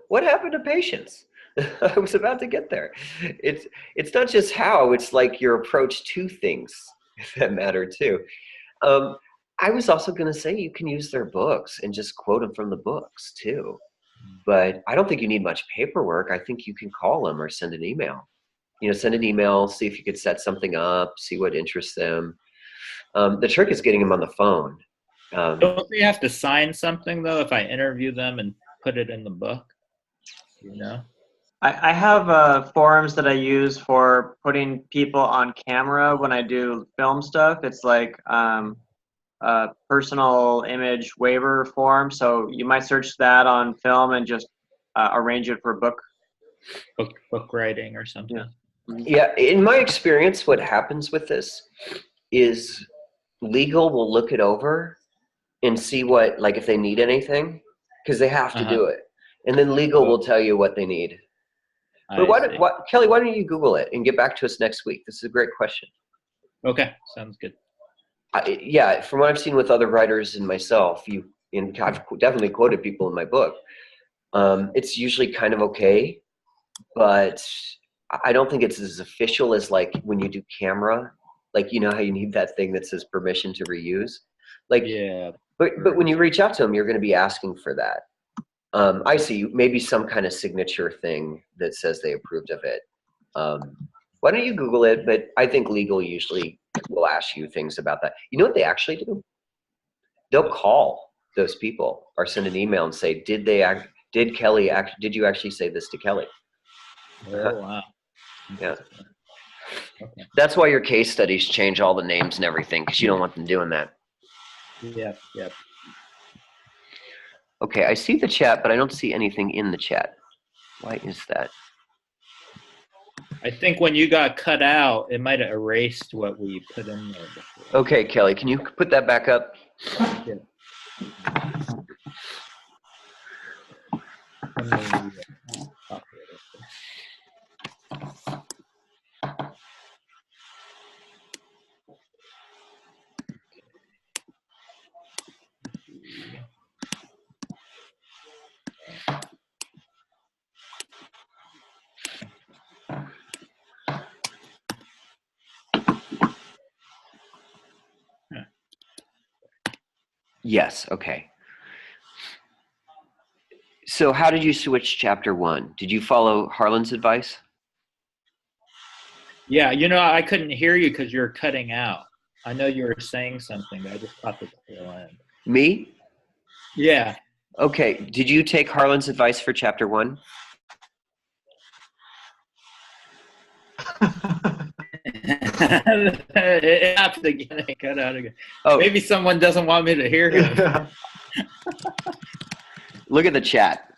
What happened to patients? I was about to get there. It's not just how, it's like your approach to things that matter too. I was also going to say you can use their books and just quote them from the books too. but I don't think you need much paperwork. I think you can call them or send an email. Send an email, see if you could set something up, see what interests them. The trick is getting them on the phone. Don't they have to sign something though if I interview them and put it in the book? I have forums that I use for putting people on camera when I do film stuff. It's like a personal image waiver form. So you might search that on film and just arrange it for book writing or something. Yeah, in my experience, what happens with this is legal will look it over and see what, like if they need anything, because they have to do it. And then legal will tell you what they need. But Kelly, why don't you Google it and get back to us next week? This is a great question. Okay, sounds good. Yeah, from what I've seen with other writers and myself, I've definitely quoted people in my book. It's usually kind of okay, but I don't think it's as official as like when you do camera, like how you need that thing that says permission to reuse. Like, yeah. But when you reach out to them, you're going to be asking for that. I see maybe some kind of signature thing that says they approved of it. Why don't you Google it? But I think legal usually will ask you things about that. You know what they actually do? They'll call those people or send an email and say, did you actually say this to Kelly? Oh, wow. Yeah. Okay. That's why your case studies change all the names and everything, because you don't want them doing that. Yep. Okay, I see the chat, but I don't see anything in the chat. Why is that? I think when you got cut out, it might have erased what we put in there before. Okay, Kelly, can you put that back up? Yeah. Yes, okay. So how did you switch chapter 1? Did you follow Harlan's advice? Yeah, I couldn't hear you because you're cutting out. I know you were saying something, but I just caught the tail end. Me? Yeah. Okay, did you take Harlan's advice for chapter 1? It happened again. It cut out again. Oh. Maybe someone doesn't want me to hear him. Look at the chat.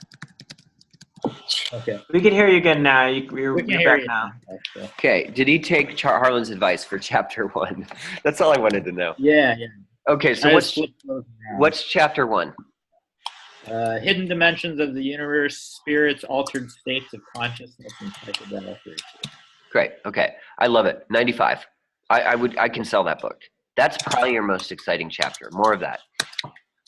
Okay. We can hear you again now. You're back now. Okay. Did he take Harlan's advice for chapter 1? That's all I wanted to know. Yeah. Okay, so what's chapter 1? Hidden dimensions of the universe, spirits, altered states of consciousness, and psychedelic research. Great. Okay. I love it. 95. I can sell that book. That's probably your most exciting chapter. More of that.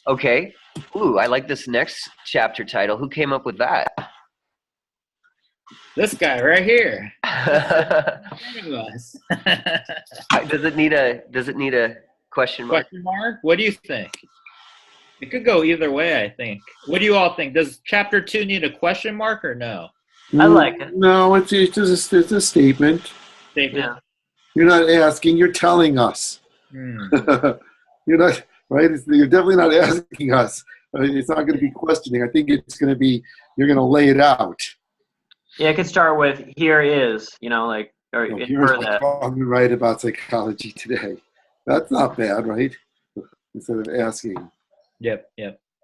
Okay. Ooh, I like this next chapter title. Who came up with that? This guy right here. Does it need a question mark? Question mark? What do you think? It could go either way, I think. What do you all think? Does chapter 2 need a question mark or no? I like it. No, it's a statement. Yeah. You're not asking, you're telling us. You're not, right? You're definitely not asking us. It's not going to be questioning. I think it's going to be, you're going to lay it out. Yeah, it could start with, here is, or infer that. I'm right about psychology today. That's not bad, right? Instead of asking. Yep.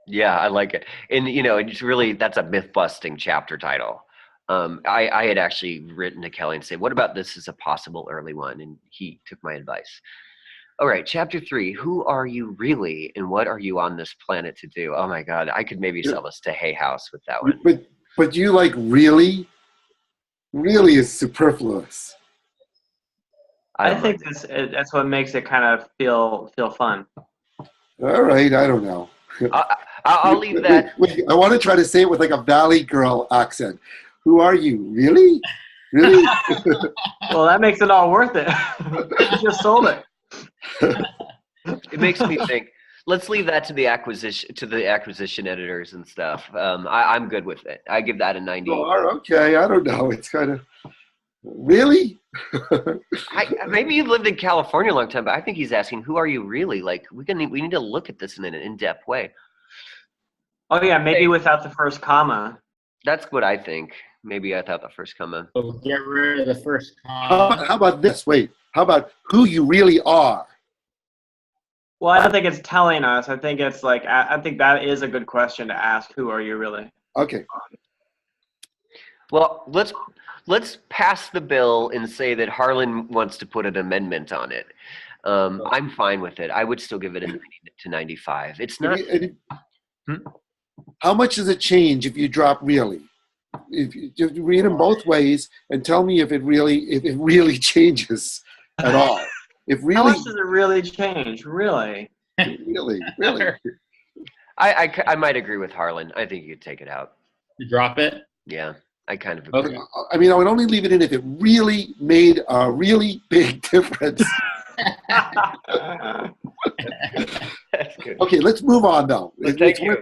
Yeah, I like it. And, it's really, that's a myth-busting chapter title. I had actually written to Kelly and said, what about this as a possible early one? And he took my advice. All right, chapter 3, who are you really and what are you on this planet to do? Oh my God, I could maybe sell this to Hay House with that one. But you like really? Really is superfluous. I think that's what makes it kind of feel fun. All right, I don't know. I'll leave that. Wait, I want to try to say it with like a Valley Girl accent. Who are you? Really? Really? Well, that makes it all worth it. You just sold it. It makes me think. let's leave that to the acquisition editors and stuff. I'm good with it. I give that a 90. Oh, okay, I don't know. It's kind of really. Maybe you've lived in California a long time, but I think he's asking, who are you really? Like, we need to look at this in an in-depth way. Oh yeah, maybe without the first comma. That's what I think. Maybe I thought the first comma. So get rid of the first comma. How about this? Wait, how about who you really are? Well, I don't think it's telling us. I think it's like, I think that is a good question to ask. Who are you really? Okay. Well, let's pass the bill and say that Harlan wants to put an amendment on it. I'm fine with it. I would still give it a 90 to 95. It's not. How much does it change if you drop really? If you read them both ways and tell me if it really changes at all. If really, How much does it really change? Really? really. I might agree with Harlan. I think you could take it out. You drop it? Yeah, I kind of agree. Okay. I mean, I would only leave it in if it really made a really big difference. That's good. Okay, let's move on though. Thank you.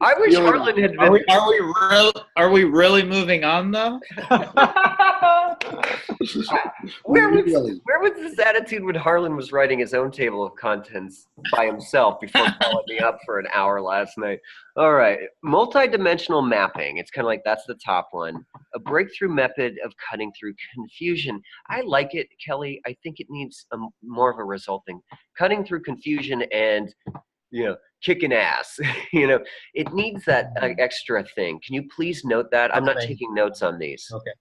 I wish Harlan had been. Are we really moving on though? Where was Really? this attitude when Harlan was writing his own table of contents by himself before calling me up for an hour last night? All right, multidimensional mapping. It's kind of like that's the top one. A breakthrough method of cutting through confusion. I like it, Kelly. I think it needs more of a resulting cutting through confusion and kicking ass. It needs that extra thing. Can you please note that? I'm not taking notes on these. Okay.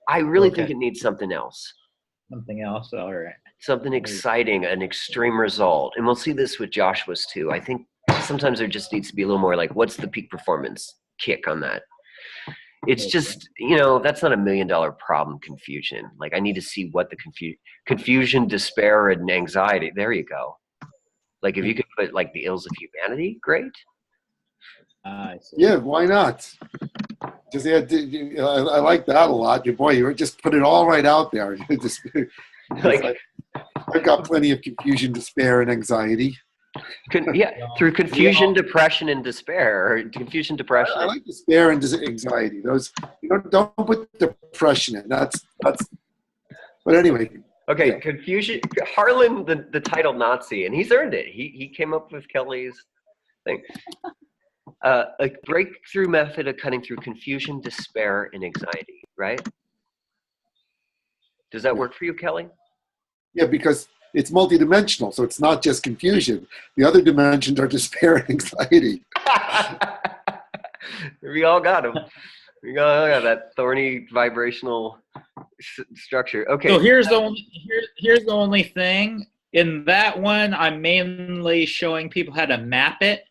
I really think it needs something else. Something else. All right. Something exciting, an extreme result. And we'll see this with Joshua's too. I think sometimes there just needs to be a little more like, what's the peak performance kick on that? It's just, that's not $1 million problem, confusion. Like I need to see what the confusion, despair, and anxiety. There you go. Like if you could put like the ills of humanity, great. I see. Yeah, why not? Just I like that a lot. You just put it all right out there. I've got plenty of confusion, despair, and anxiety. Through confusion, depression, and despair, or confusion, depression. I like despair and anxiety. Those don't put depression in. That's. But anyway. Okay, yeah. Confusion. Harlan, the title Nazi, and he's earned it. He came up with Kelly's thing. A breakthrough method of cutting through confusion, despair, and anxiety. Right? Does that work for you, Kelly? Yeah, because it's multidimensional, so it's not just confusion. The other dimensions are despair and anxiety. We all got them. We all got that thorny vibrational structure. Okay. So here's the only thing. In that one, I'm mainly showing people how to map it.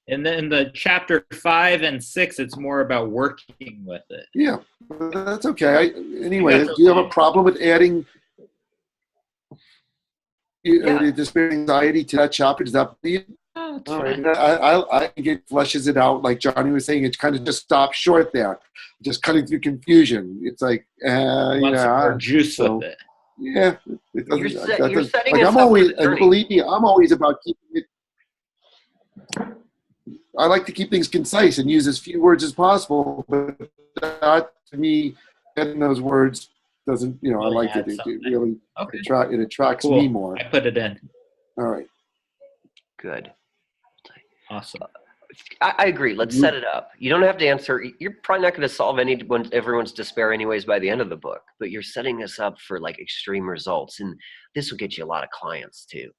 And then in the chapter 5 and 6, it's more about working with it. Yeah, that's okay. Anyway, do you have a problem with adding despair and anxiety to that chapter? Does that be? Oh, it's All fine. right. I think it fleshes it out. Like Johnny was saying, it kind of just stops short there, just cutting through confusion. It's like, More juice so, with it. Yeah, it doesn't. You're setting like us I'm up always, for the journey. believe me, I'm always about keeping it. I like to keep things concise and use as few words as possible, but that to me, getting those words doesn't. I like it. It really it attracts me more. I put it in. All right. Good. Awesome. I agree. Let's set it up. You don't have to answer. You're probably not going to solve everyone's despair anyways by the end of the book, but you're setting us up for like extreme results, and this will get you a lot of clients too.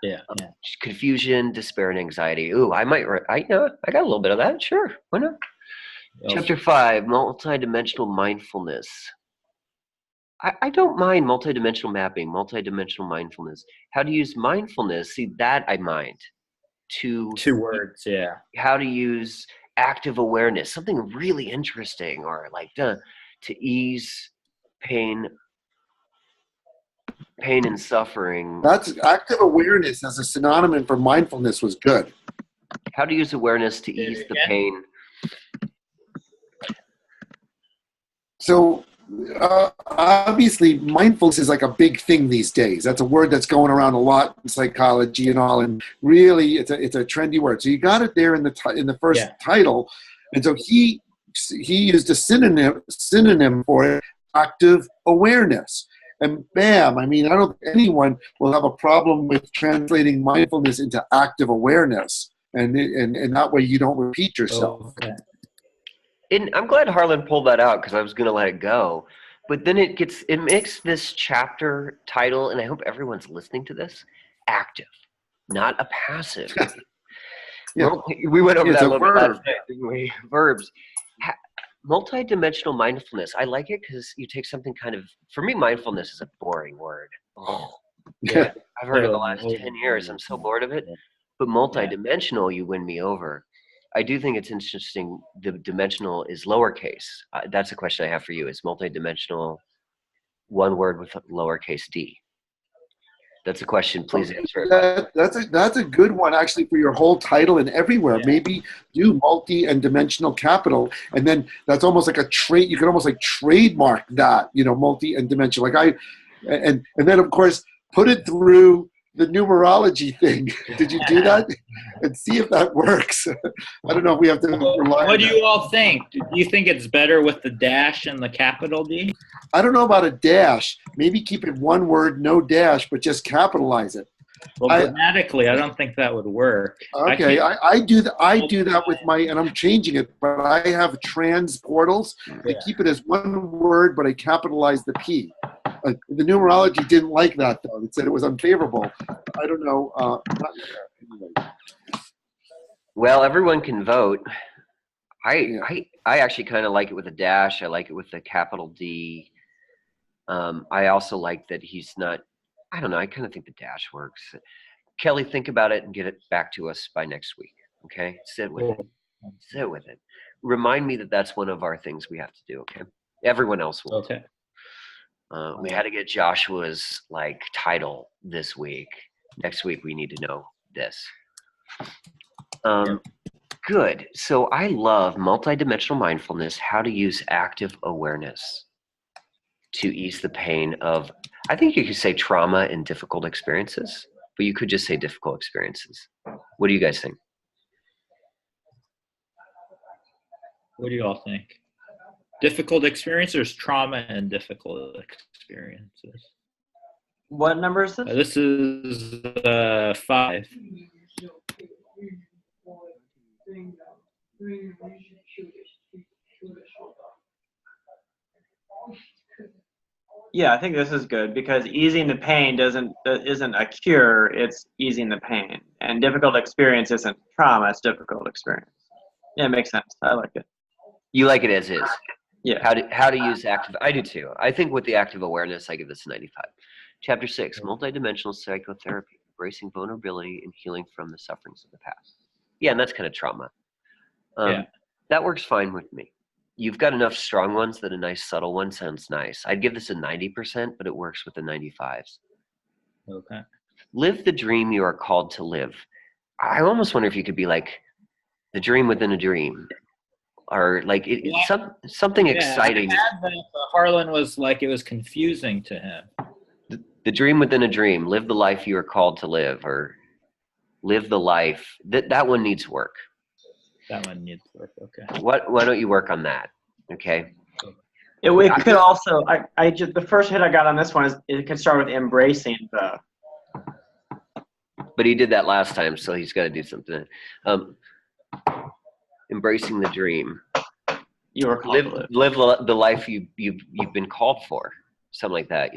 Yeah. Confusion, despair, and anxiety. Ooh, I got a little bit of that. Sure, why not? Chapter 5, multidimensional mindfulness. I don't mind multidimensional mapping, multidimensional mindfulness. How to use mindfulness? See, that I mind. 2 words. Yeah. How to use active awareness, something really interesting, or like to ease pain and suffering. That's active awareness as a synonym for mindfulness was good. How to use awareness to ease the pain. So obviously mindfulness is like a big thing these days. That's a word that's going around a lot in psychology and all, and really it's a trendy word. So you got it there in the first title, and so he used a synonym for it, active awareness. And bam, I mean, I don't think anyone will have a problem with translating mindfulness into active awareness, and that way you don't repeat yourself. Oh, okay. And I'm glad Harlan pulled that out because I was going to let it go. But then it makes this chapter title, and I hope everyone's listening to this, active, not a passive. Yeah. Well, we went over It's that a a little bit verb. last night, didn't we? Verbs. Multidimensional mindfulness. I like it because you take something kind of, for me, mindfulness is a boring word. Oh, Yeah. I've heard it the last 10 years. I'm so bored of it. But multidimensional, you win me over. I do think it's interesting. The dimensional is lowercase. That's a question I have for you. Is multidimensional one word with lowercase d? That's a question. Please answer it. That's a good one actually for your whole title and everywhere. Yeah. Maybe do multi and dimensional capital, and then that's almost like a trade. You could almost like trademark that, multi and dimensional. And then of course put it through the numerology thing. Did you do that? And see if that works. I don't know if we have to rely What on do that. you all think? Do you think it's better with the dash and the capital D? I don't know about a dash. Maybe keep it one word, no dash, but just capitalize it. Well, grammatically, I don't think that would work. Okay, I do that with my, and I'm changing it, but I have trans portals. I keep it as one word, but I capitalize the P. The numerology didn't like that, though. It said it was unfavorable. I don't know. Anyway. Well, everyone can vote. I actually kind of like it with a dash. I like it with the capital D. I also like that he's not, I don't know, I kind of think the dash works. Kelly, think about it and get it back to us by next week, okay? Sit with it. Sit with it. Remind me that that's one of our things we have to do, okay? Everyone else will. Okay. We had to get Joshua's title this week. Next week we need to know this. Good. So I love multidimensional mindfulness, how to use active awareness to ease the pain of, I think you could say trauma and difficult experiences, but you could just say difficult experiences. What do you guys think? What do you all think? Difficult experiences, trauma and difficult experiences. What number is this? This is 5. Yeah, I think this is good because easing the pain isn't a cure, it's easing the pain. And difficult experience isn't trauma, it's difficult experience. Yeah, it makes sense. I like it. You like it as is? Yeah. How to use active, I do too. I think with the active awareness, I give this a 95. Chapter 6, multidimensional psychotherapy, embracing vulnerability and healing from the sufferings of the past. Yeah, and that's kind of trauma. That works fine with me. You've got enough strong ones that a nice subtle one sounds nice. I'd give this a 90%, but it works with the 95s. Okay. Live the dream you are called to live. I almost wonder if you could be like the dream within a dream, or something exciting. I had that, Harlan was like, it was confusing to him. The dream within a dream. Live the life you are called to live, or live the life. That one needs work. That one needs work. Okay. Why don't you work on that? Okay. It could also. I just the first hit I got on this one is it could start with embracing the. But he did that last time, so he's got to do something. Embracing the dream. You are called to live the life you've been called for. Something like that,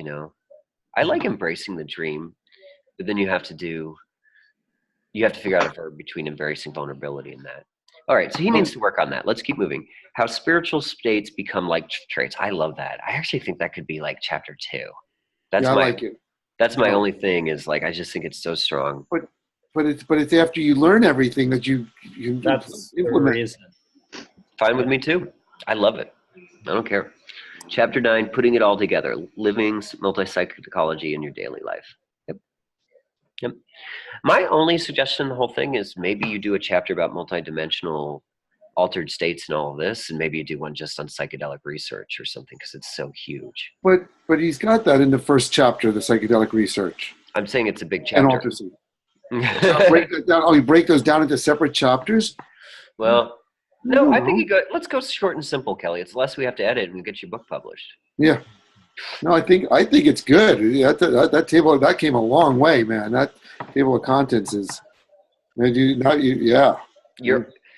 I like embracing the dream, but then you have to figure out a verb between embracing vulnerability and that. All right, so he needs to work on that. Let's keep moving. How spiritual states become like traits. I love that. I actually think that could be like chapter 2. I like it. That's my only thing is I just think it's so strong. But it's after you learn everything that you That's implement. Fine with me too. I love it. I don't care. Chapter 9, putting it all together, living multi-psychology in your daily life. Yep. My only suggestion in the whole thing is maybe you do a chapter about multidimensional altered states and all of this, and maybe you do one just on psychedelic research or something because it's so huge. But he's got that in the first chapter, the psychedelic research I'm saying it's a big and chapter. altered state. Break that down. Oh, you break those down into separate chapters? Well, no, I think know. let's go short and simple, Kelly. It's less we have to edit and get your book published. Yeah. No, I think it's good. That table that came a long way, man. That table of contents is. Yeah.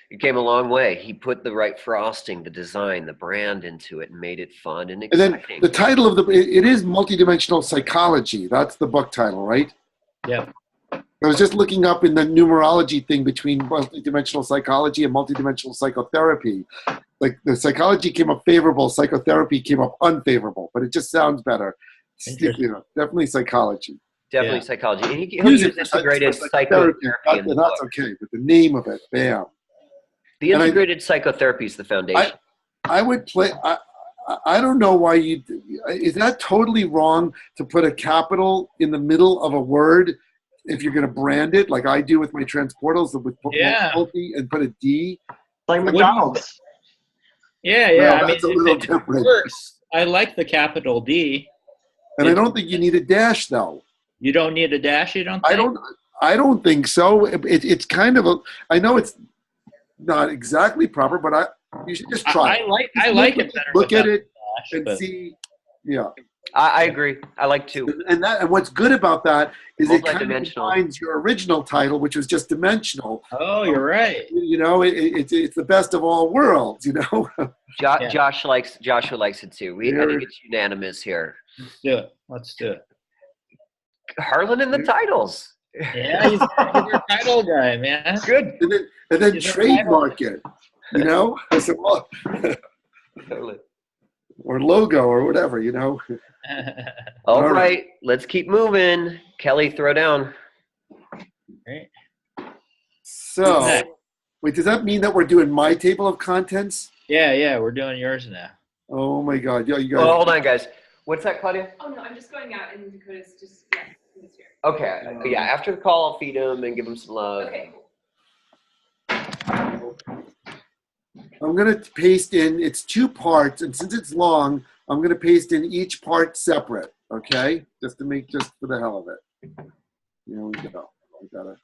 You came a long way. He put the right frosting, the design, the brand into it, and made it fun and And exciting. then the title of it is Multidimensional Psychology. That's the book title, right? Yeah. I was just looking up in the numerology thing between multidimensional psychology and multidimensional psychotherapy. Like the psychology came up favorable, psychotherapy came up unfavorable, but it just sounds better. Definitely psychology. Definitely Yeah. psychology. And he uses integrated psychotherapy in the That's book. okay, but the name of it, bam. The And integrated psychotherapy is the foundation. I would play. I don't know why you. Is that totally wrong to put a capital in the middle of a word if you're going to brand it, like I do with my transportals, with multi and put a D? Like McDonald's. Yeah. Well, I that's a mean, little it different. works. I like the capital D. And I don't think you need a dash, though. You don't need a dash, you don't think? I don't think so. It's kind of a. I know it's not exactly proper, but you should just try. I like it better. Look at without it the dash, and but- see. Yeah. I agree. I like to. And what's good about that is it kind of Multidimensional. defines your original title, which was just dimensional. Oh, you're right. You know, it's the best of all worlds. You know. Joshua likes it too. I think it's unanimous here. Let's do it. Harlan in the titles. Yeah, he's a title guy, man. Good. And then He's a trademark it. You know, I said, well, or logo or whatever. You know. All All right, let's keep moving. Kelly, throw down. Right. So, Okay. wait, does that mean that we're doing my table of contents? Yeah, we're doing yours now. Oh my God! Yeah, you guys. Oh, hold on, guys. What's that, Claudia? Oh no, I'm just going out and Dakota's just he's here. Okay. Yeah, after the call, I'll feed him and give him some love. Okay. I'm gonna paste in. It's 2 parts, and since it's long, I'm gonna paste in each part separate. Okay, just for the hell of it. Here we go. We gotta.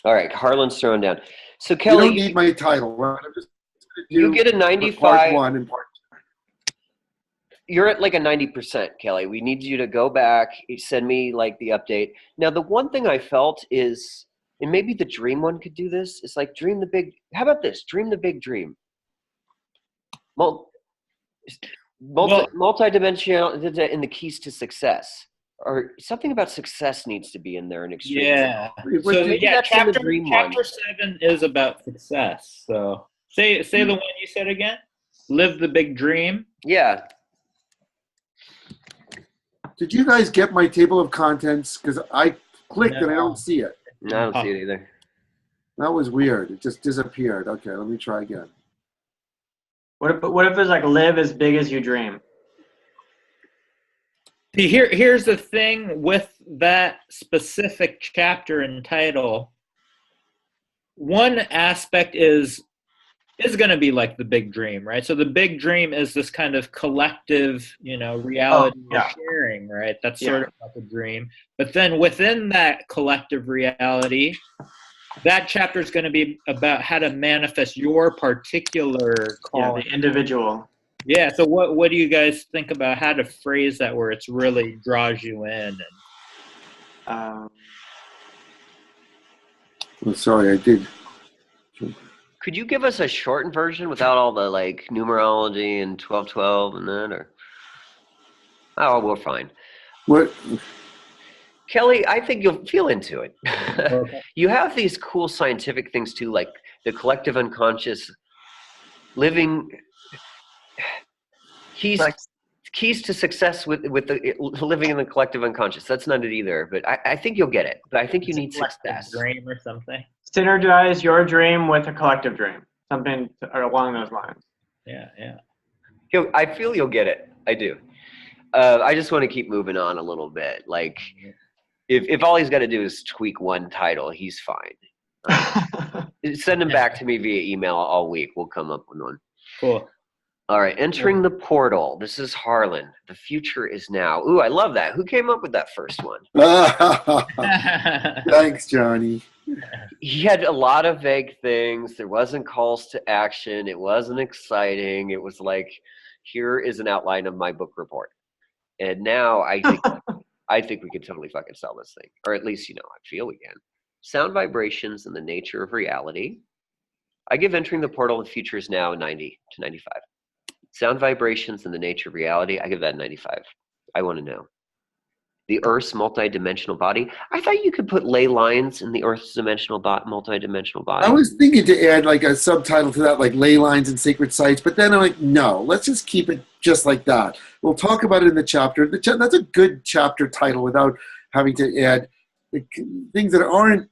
All right, Harlan's throwing down. So You Kelly, don't need my title. Right? I'm just gonna you do get a Part 95. 1 and part. You're at like a 90%, Kelly. We need you to go back, send me like the update. Now, the one thing I felt is, and maybe the dream one could do this, is like dream the big, how about this? Dream the big dream. Multi-dimensional in the keys to success. Or something about success needs to be in there in extreme. Yeah. What So do you- that's in the chapter dream one. 7 is about success. So say the one you said again. Live the big dream. Yeah. Did you guys get my table of contents? Because I clicked and I No. don't see it. No, I don't see it either. That was weird. It just disappeared. Okay, let me try again. What if it's like live as big as you dream? See, here's the thing with that specific chapter and title. One aspect is going to be like the big dream, right? So the big dream is this kind of collective, reality Oh, yeah. sharing, right? That's Yeah. sort of like a dream. But then within that collective reality, that chapter is going to be about how to manifest your particular Yeah, calling. the individual. Yeah. So what do you guys think about how to phrase that where it's really draws you in? Um, Oh, sorry, I did. Could you give us a shortened version without all the like numerology and 1212 and that, or? Oh, we're fine. What? Kelly, I think you'll feel into it. Okay. You have these cool scientific things too, like the collective unconscious, living keys to success with the living in the collective unconscious. That's not it either, but I think you'll get it. But I think you need success. Dream or something. synergize your dream with a collective dream. Something along those lines. Yeah. I feel you'll get it. I do. I just want to keep moving on a little bit. Like, if all he's got to do is tweak one title, he's fine. Send them back to me via email all week. We'll come up with one. Cool. All right, entering the portal. This is Harlan. The future is now. Ooh, I love that. Who came up with that first one? Thanks, Johnny. He had a lot of vague things. There wasn't calls to action. It wasn't exciting. It was like, here is an outline of my book report. And now I think we could totally fucking sell this thing, or at least I feel we can. Sound vibrations and the nature of reality. I give entering the portal. The future is now 90 to 95. Sound vibrations and the nature of reality. I give that 95. I want to know. The Earth's multidimensional body. I thought you could put ley lines in the Earth's multidimensional body. I was thinking to add like a subtitle to that, like ley lines and sacred sites, but then I'm like, no, let's just keep it just like that. We'll talk about it in the chapter. That's a good chapter title without having to add things that aren't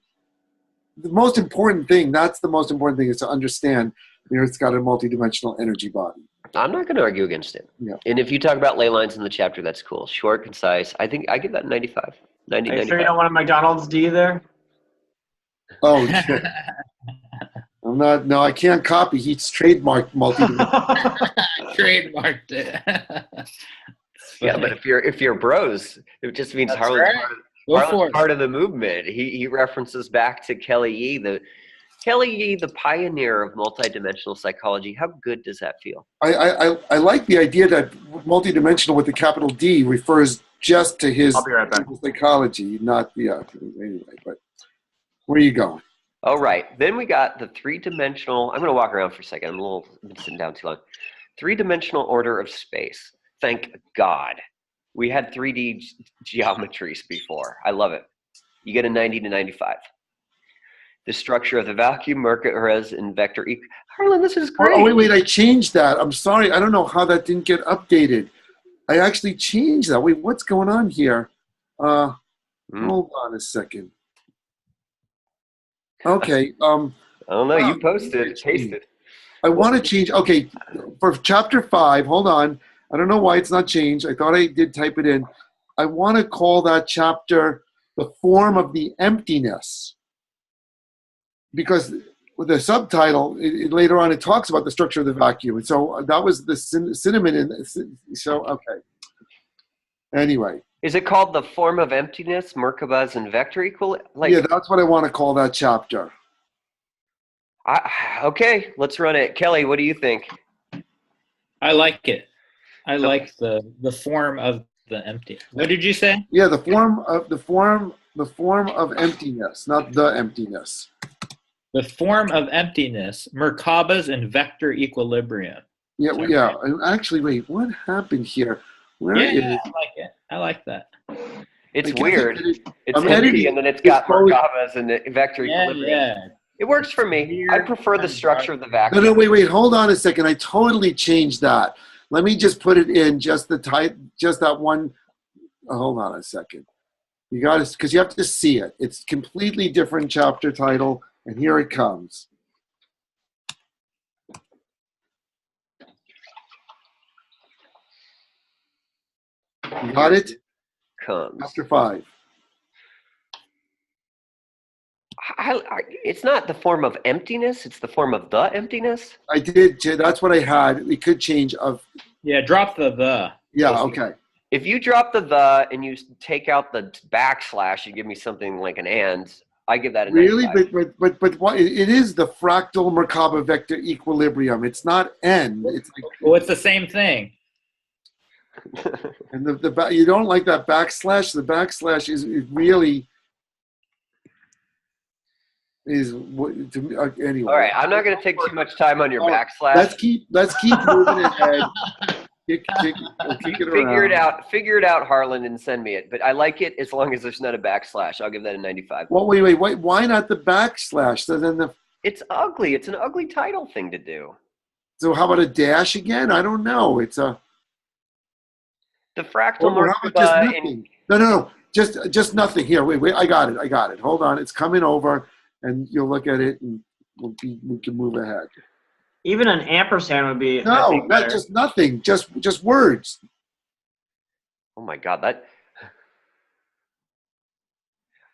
the most important thing. That's the most important thing, is to understand the Earth's got a multidimensional energy body. I'm not going to argue against it. Yeah. And if you talk about ley lines in the chapter, that's cool. Short, concise. I think I give that 95. 90, Are you 95. sure you don't want a McDonald's D there? Oh, shit. I'm not. No, I can't copy. He's trademarked multidimensional. Trademarked it. Yeah, but if you're bros, it just means That's Harlan's, right. Go for Harlan's it. part of the movement. He references back to Kelly Yee, the pioneer of multidimensional psychology. How good does that feel? I like the idea that multidimensional with the capital D refers just to his I'll be right back. psychology, not anyway. But where are you going? All right. Then we got the three-dimensional. I'm going to walk around for a second. I've been sitting down too long. Three-dimensional order of space. Thank God. We had 3D geometries before. I love it. You get a 90 to 95. The structure of the vacuum, Merkabah, and vector. Harlan, this is great. Oh, wait, I changed that. I'm sorry. I don't know how that didn't get updated. I actually changed that. Wait, what's going on here? Hold on a second. Okay. I don't know. You posted, pasted. I want to change. Okay, for chapter 5, hold on. I don't know why it's not changed. I thought I did type it in. I want to call that chapter The Form of the Emptiness. Because with the subtitle, later on it talks about the structure of the vacuum. And so that was the cinnamon. So, okay. Anyway. Is it called The Form of Emptiness, Merkabah's and Vector Equal? Yeah, that's what I want to call that chapter. Okay, let's run it. Kelly, what do you think? I like it. I like the form of the empty. What did you say? Yeah, the form of emptiness, not the emptiness. The form of emptiness, Merkabah's and vector equilibrium. Yeah, Sorry. yeah. Actually, wait, what happened here? Where Yeah, is? I like it. I like that. It's Like, weird. It's I'm empty, editing- and then it's got it's probably- Merkabah's and the vector Yeah, equilibrium. yeah. It works for me. I prefer the structure of the vacuum. No, wait. Hold on a second. I totally changed that. Let me just put it in just the type, just that one. Hold on a second. You got to, because you have to see it. It's completely different chapter title, and here it comes. You got it? Comes. Chapter 5. It's not the form of emptiness. It's the form of the emptiness. I did. That's what I had. It could change of. Yeah, drop the. Yeah. Okay. If you drop the and you take out the backslash, you give me something like an and. I give that a Really, 95. but what, it is the fractal Merkabah vector equilibrium. It's not n. It's like, Well, it's the same thing. and the you don't like that backslash. The backslash is really is what to me, anyway. All right, I'm not going to take too much time on your All right, backslash. Let's keep moving ahead. Kick it around. Figure it out, Harlan, and send me it. But I like it as long as there's not a backslash. I'll give that a 95. Well, wait. Why not the backslash? So then It's ugly. It's an ugly title thing to do. so how about a dash again? I don't know. It's a. The fractal Or how about just Merkabah nothing? No. Just nothing. Here, wait. I got it. Hold on. It's coming over, and you'll look at it, and we can move ahead. Even an ampersand would be. I No, think, not better. just nothing. Just words. Oh my God, that.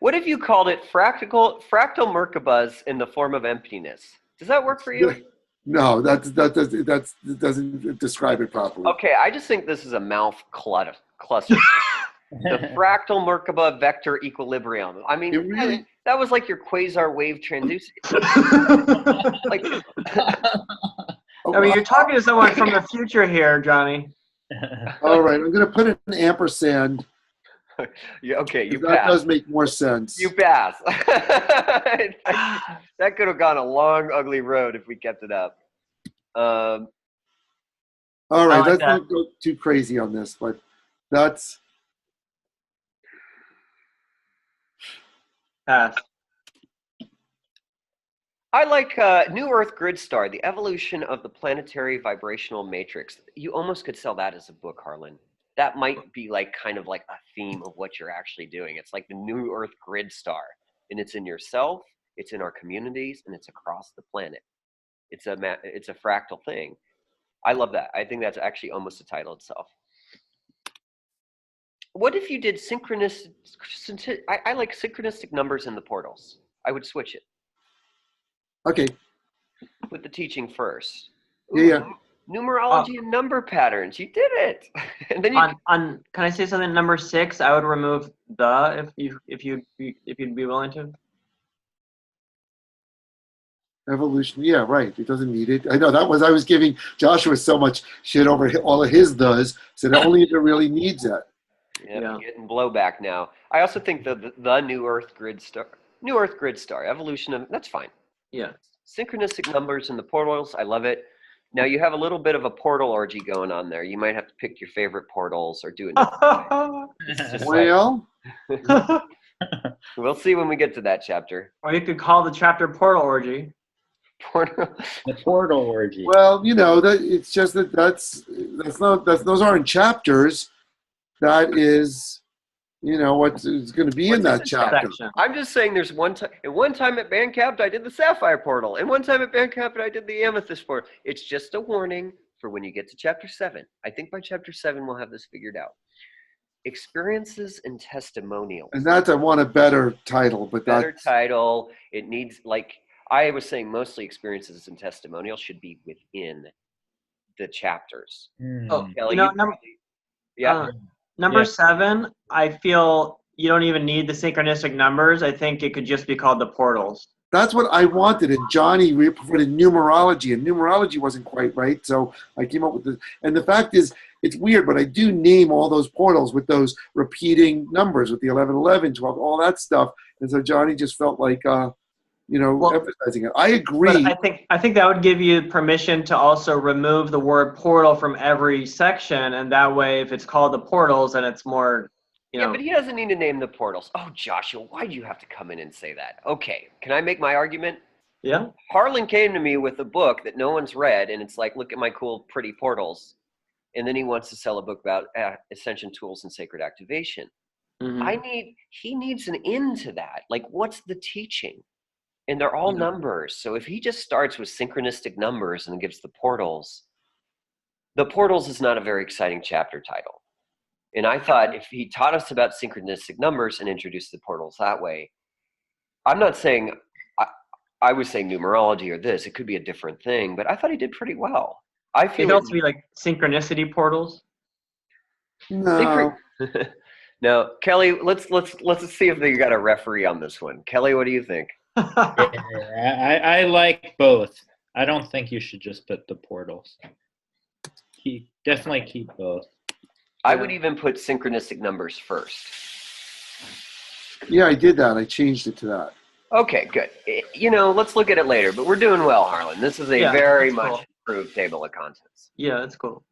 What if you called it fractal Merkabahs in the form of emptiness? Does that work for you? No, that doesn't describe it properly. Okay, I just think this is a mouth cluster. The fractal Merkabah vector equilibrium. I mean, It really- that was like your quasar wave transducer. Like, I mean, you're talking to someone from the future here, Johnny. All right, I'm going to put an ampersand. yeah, okay, you That does pass. make more sense. You pass. That could have gone a long, ugly road if we kept it up. All I right, like let's that. not go too crazy on this, but that's Pass. I like New Earth Grid Star, the evolution of the planetary vibrational matrix. You almost could sell that as a book, Harlan. That might be like kind of like a theme of what you're actually doing. It's like the New Earth Grid Star, and it's in yourself, it's in our communities, and it's across the planet. It's a fractal thing. I love that. I think that's actually almost the title itself. What if you did synchronous? I like synchronistic numbers in the portals. I would switch it. okay. Put the teaching first. Yeah. Numerology and number patterns. You did it. And then you On can I say something? Number 6, I would remove the if you'd be willing to. Evolution. Yeah, right. It doesn't need it. I know I was giving Joshua so much shit over all of his does. Said only if it really needs it. yeah, Yeah. getting blowback now. I also think the New Earth Grid Star, evolution of that's fine. Yeah. Synchronistic numbers in the portals. I love it. Now you have a little bit of a portal orgy going on there. You might have to pick your favorite portals or do it. Just like- Well, we'll see when we get to that chapter. Or you could call the chapter Portal Orgy. Portal. The portal orgy. well, that it's just that's those aren't chapters. That is, what's going to be in What's that this chapter. Section. I'm just saying there's one time at Bandcamp I did the Sapphire portal, and one time at Bandcamp I did the Amethyst portal. It's just a warning for when you get to chapter 7. I think by chapter 7 we'll have this figured out. Experiences and testimonials. And I want a better title, but Better that's title. It needs, like I was saying, mostly experiences and testimonials should be within the chapters. Oh, Kelly, you know, you number, probably- yeah. number Yeah. 7, I feel you don't even need the synchronistic numbers. I think it could just be called the portals. that's what I wanted. And Johnny put in numerology, and numerology wasn't quite right. So I came up with this. And the fact is, it's weird, but I do name all those portals with those repeating numbers, with the 11, 11, 12, all that stuff. And so Johnny just felt like, emphasizing it. I agree. But I think that would give you permission to also remove the word portal from every section, and that way, if it's called the portals, then it's more, Yeah, but he doesn't need to name the portals. Oh, Joshua, why do you have to come in and say that? Okay, can I make my argument? yeah. Harlan came to me with a book that no one's read, and it's like, look at my cool, pretty portals. And then he wants to sell a book about ascension tools and sacred activation. Mhm. He needs an end to that. Like, what's the teaching? And they're all numbers. So if he just starts with synchronistic numbers and gives the portals is not a very exciting chapter title. And I thought if he taught us about synchronistic numbers and introduced the portals that way, I'm not saying, I was saying numerology or this, it could be a different thing, but I thought he did pretty well. I It feel could also be like synchronicity portals. No. No, Kelly, let's see if you got a referee on this one. Kelly, what do you think? I like both. I don't think you should just put the portals. Definitely keep both. I would even put synchronistic numbers first. Yeah, I did that. I changed it to that. Okay, good. Let's look at it later, but we're doing well, Harlan. This is a Yeah, very that's much cool. improved table of contents. Yeah, that's cool.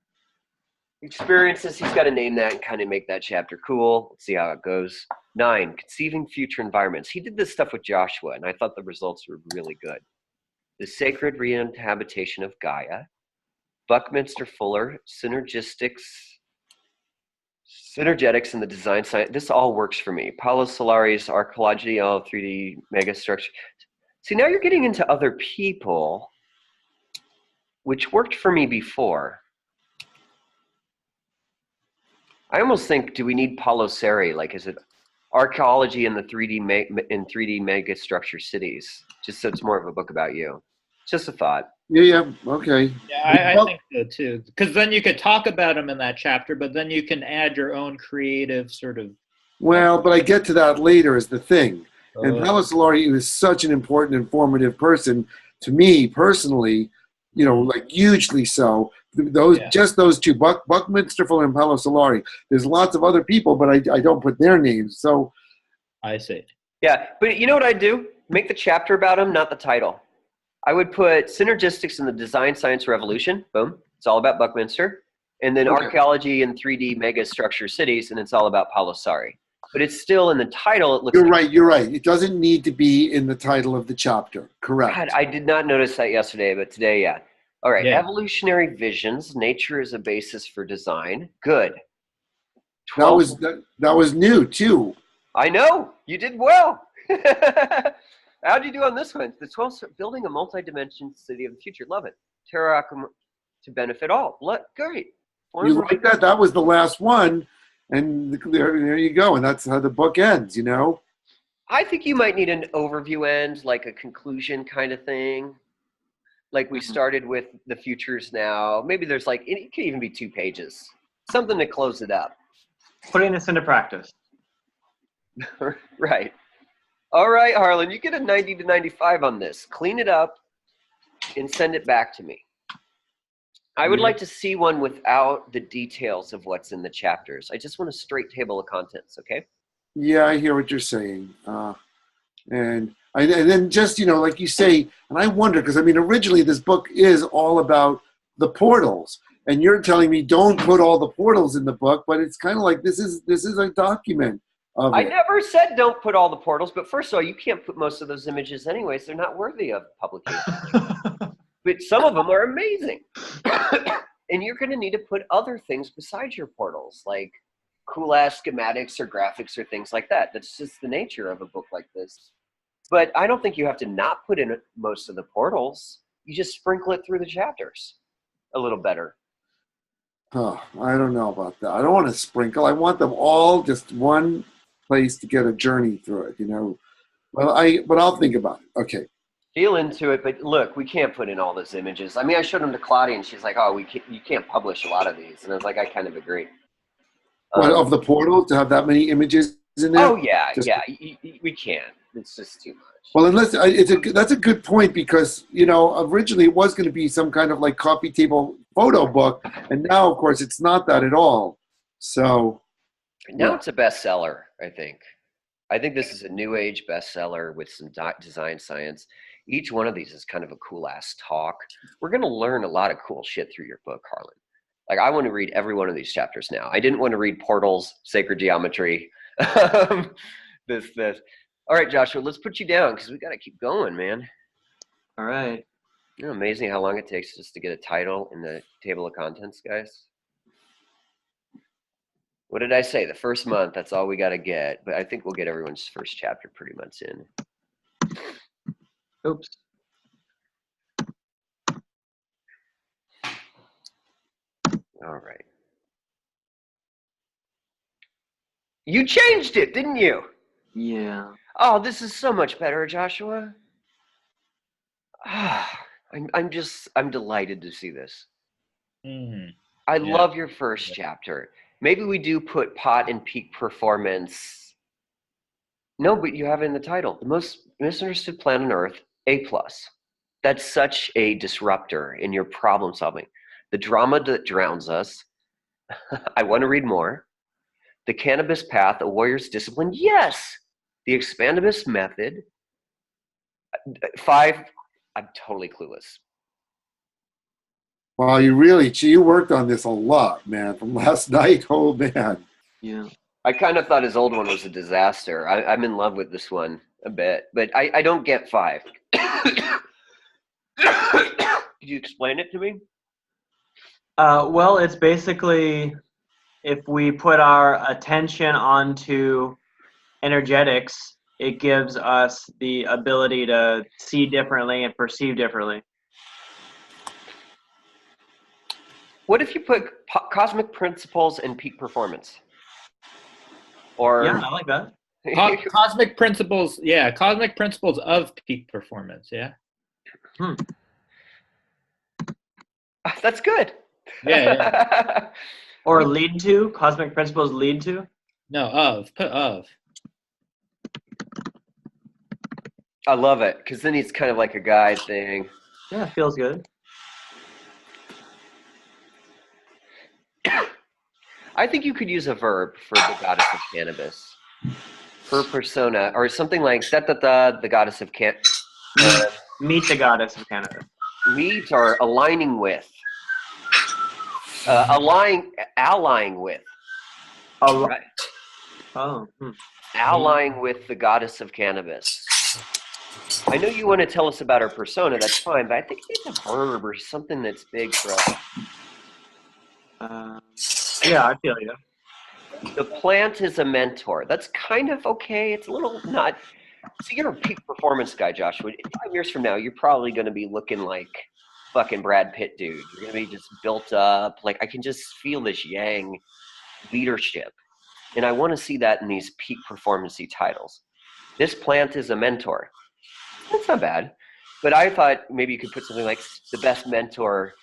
Experiences, he's got to name that and kind of make that chapter cool. Let's see how it goes. 9, conceiving future environments. He did this stuff with Joshua, and I thought the results were really good. The sacred reinhabitation of Gaia. Buckminster Fuller, synergetics in the design science. This all works for me. Paulo Solari's archaeology, 3D megastructure. See, now you're getting into other people, which worked for me before. I almost think, do we need Paulo Seri? Like, is it archaeology in the 3D megastructure cities, just so it's more of a book about you. Just a thought. Yeah, okay. Yeah, I think so too. Because then you could talk about them in that chapter, but then you can add your own creative sort of. Well, but I get to that later is the thing. And Uh, Paolo Solari is such an important, informative person to me personally, like hugely so. Just those two, Buckminster Fuller and Paolo Solari. There's lots of other people, but I don't put their names. So I see. Yeah, but you know what I'd do? Make the chapter about him, not the title. I would put Synergistics in the Design Science Revolution. Boom. It's all about Buckminster. And then Okay. Archaeology in 3D megastructure cities, and it's all about Paolo Solari. But it's still in the title. It looks you're like, right. You're right. It doesn't need to be in the title of the chapter. Correct. God, I did not notice that yesterday, but today, yeah. All right. Yeah. Evolutionary visions. Nature is a basis for design. Good. That was new too. I know. You did well. How'd you do on this one? The 12th, building a multi-dimension city of the future. Love it. Terracotta to benefit all. Great. You like that? That was the last one, and there you go. And that's how the book ends. I think you might need an overview end, like a conclusion kind of thing. Like we started with the futures now. Maybe there's it could even be 2 pages. Something to close it up. Putting this into practice. Right. All right, Harlan, you get a 90 to 95 on this. Clean it up and send it back to me. I would like to see one without the details of what's in the chapters. I just want a straight table of contents, okay? Yeah, I hear what you're saying. And then just, like you say, and I wonder, because originally this book is all about the portals. And you're telling me don't put all the portals in the book, but it's kind of like this is a document of I it. never said don't put all the portals, but first of all, you can't put most of those images anyways. They're not worthy of publication. But some of them are amazing. And you're going to need to put other things besides your portals, like cool-ass schematics or graphics or things like that. That's just the nature of a book like this. But I don't think you have to not put in most of the portals. You just sprinkle it through the chapters a little better. Oh, I don't know about that. I don't want to sprinkle. I want them all just one place to get a journey through it, But I'll think about it. Okay. Feel into it, but look, we can't put in all those images. I showed them to Claudia, and she's like, "Oh, you can't publish a lot of these." And I was like, "I kind of agree." What, of the portal to have that many images in there? Oh yeah, Just- yeah. We can't. It's just too much. Well, unless that's a good point because originally it was going to be some kind of like coffee table photo book, and now of course it's not that at all. So Now it's a bestseller. I think this is a new age bestseller with some design science. Each one of these is kind of a cool ass talk. We're gonna learn a lot of cool shit through your book, Harlan. Like I want to read every one of these chapters now. I didn't want to read portals, sacred geometry, this. All right, Joshua, let's put you down because we got to keep going, man. All right. Amazing how long it takes just to get a title in the table of contents, guys. What did I say? The first month, that's all we got to get. But I think we'll get everyone's first chapter pretty much in. Oops. All right. You changed it, didn't you? Yeah. Oh, this is so much better, Joshua. I'm delighted to see this. Mhm. I Yeah. love your first chapter. Maybe we do put pot and peak performance. No, but you have it in the title. The most misunderstood planet on Earth, A+. That's such a disruptor in your problem solving. The drama that drowns us. I want to read more. The cannabis path, a warrior's discipline. Yes. The expandibus method. 5, I'm totally clueless. wow, you worked on this a lot, man, from last night. Oh man. Yeah. I kind of thought his old one was a disaster. I'm in love with this one a bit, but I don't get 5. Could you explain it to me? Well, it's basically if we put our attention onto energetics, it gives us the ability to see differently and perceive differently. What if you put cosmic principles and peak performance? Or Yeah, I like that. Cosmic principles, yeah. Cosmic principles of peak performance, yeah. That's good. Yeah. Or lead to, cosmic principles lead to. No, put of. I love it because then he's kind of like a guide thing. Yeah, feels good. I think you could use a verb for the goddess of cannabis. Her persona, or something like the goddess of Meet the goddess of Canada. meet or aligning with. Allying with. Oh, Right. oh. Allying with the goddess of cannabis. I know you want to tell us about her persona, that's fine, but I think it's a verb or something that's big for us. Yeah, I feel you. The plant is a mentor. That's kind of okay. It's a little not. So you're a peak performance guy, Joshua. 5 years from now, you're probably going to be looking like fucking Brad Pitt, dude. You're going to be just built up. Like, I can just feel this yang leadership. And I want to see that in these peak performance-y titles. This plant is a mentor. That's not bad. But I thought maybe you could put something like the best mentor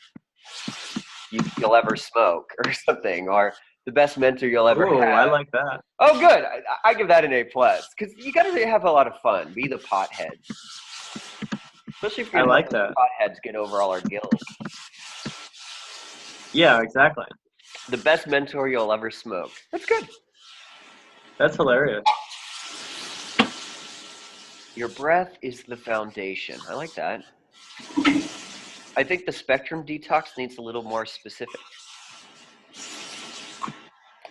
you'll ever smoke or something, or the best mentor you'll ever Ooh, have. I like that. Oh, good. I give that an A+, because you got to have a lot of fun. Be the pothead. Especially if you're I like that. potheads get over all our guilt. Yeah, exactly. The best mentor you'll ever smoke. That's good. That's hilarious. Your breath is the foundation. I like that. I think the spectrum detox needs a little more specific.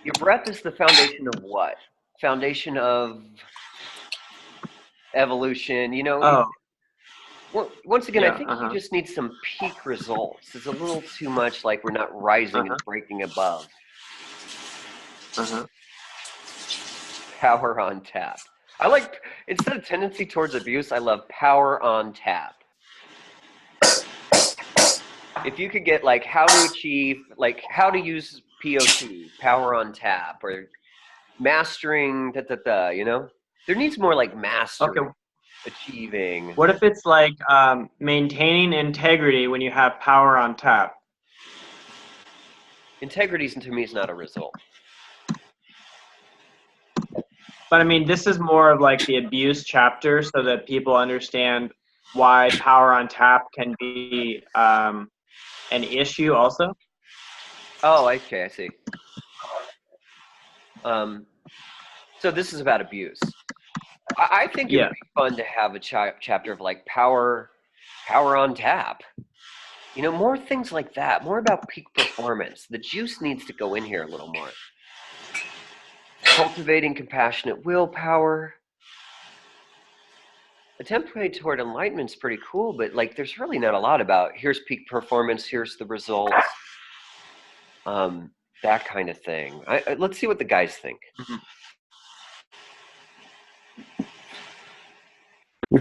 Your breath is the foundation of what? Foundation of evolution. You know, Oh, once again, Yeah, I think you just need some peak results. It's a little too much like we're not rising and breaking above. Power on tap. I like, instead of tendency towards abuse, I love power on tap. If you could get like how to achieve, like how to use PO2, power on tap, or mastering, you know? There needs more like mastering, okay. achieving. What if it's like maintaining integrity when you have power on tap? Integrity to me is not a result. But I mean, this is more of like the abuse chapter so that people understand why power on tap can be an issue also. Oh, okay, I see. So this is about abuse. I think it would be fun to have a chapter of like power on tap. You know, more things like that, more about peak performance. The juice needs to go in here a little more. Cultivating compassionate willpower. A template toward enlightenment is pretty cool, but like there's really not a lot about here's peak performance, here's the results, that kind of thing. Let's see what the guys think.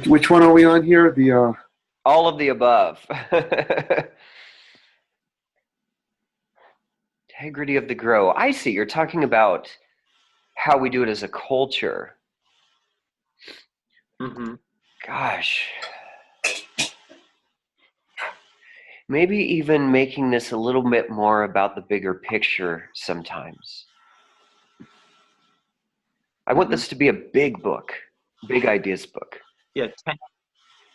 Which one are we on here? The all of the above. Integrity of the grow. I see. You're talking about how we do it as a culture. Gosh. Maybe even making this a little bit more about the bigger picture sometimes. I want this to be a big book, big ideas book. Yeah,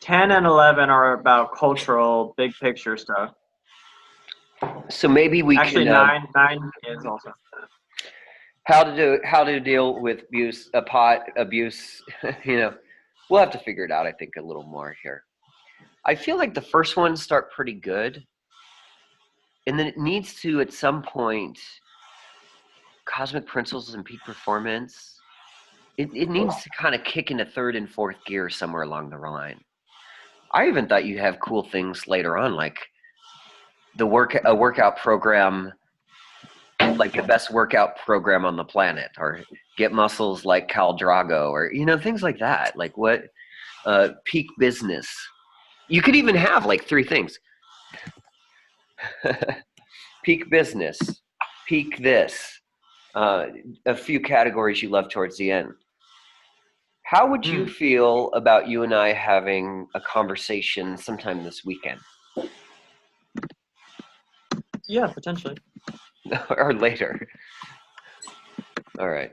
10 and 11 are about cultural, big picture stuff. So maybe we actually can 9 is also how to deal with abuse. You know, we'll have to figure it out. I think a little more here. I feel like the first ones start pretty good, and then it needs to at some point. Cosmic principles and peak performance. It needs to kind of kick into third and fourth gear somewhere along the line. I even thought you have cool things later on, like a workout program, like the best workout program on the planet, or get muscles like Khal Drago, or you know, things like that. Like what peak business. You could even have like 3 things. Peak business, peak this, a few categories you love towards the end. How would you feel about you and I having a conversation sometime this weekend Yeah, potentially. or later? All right.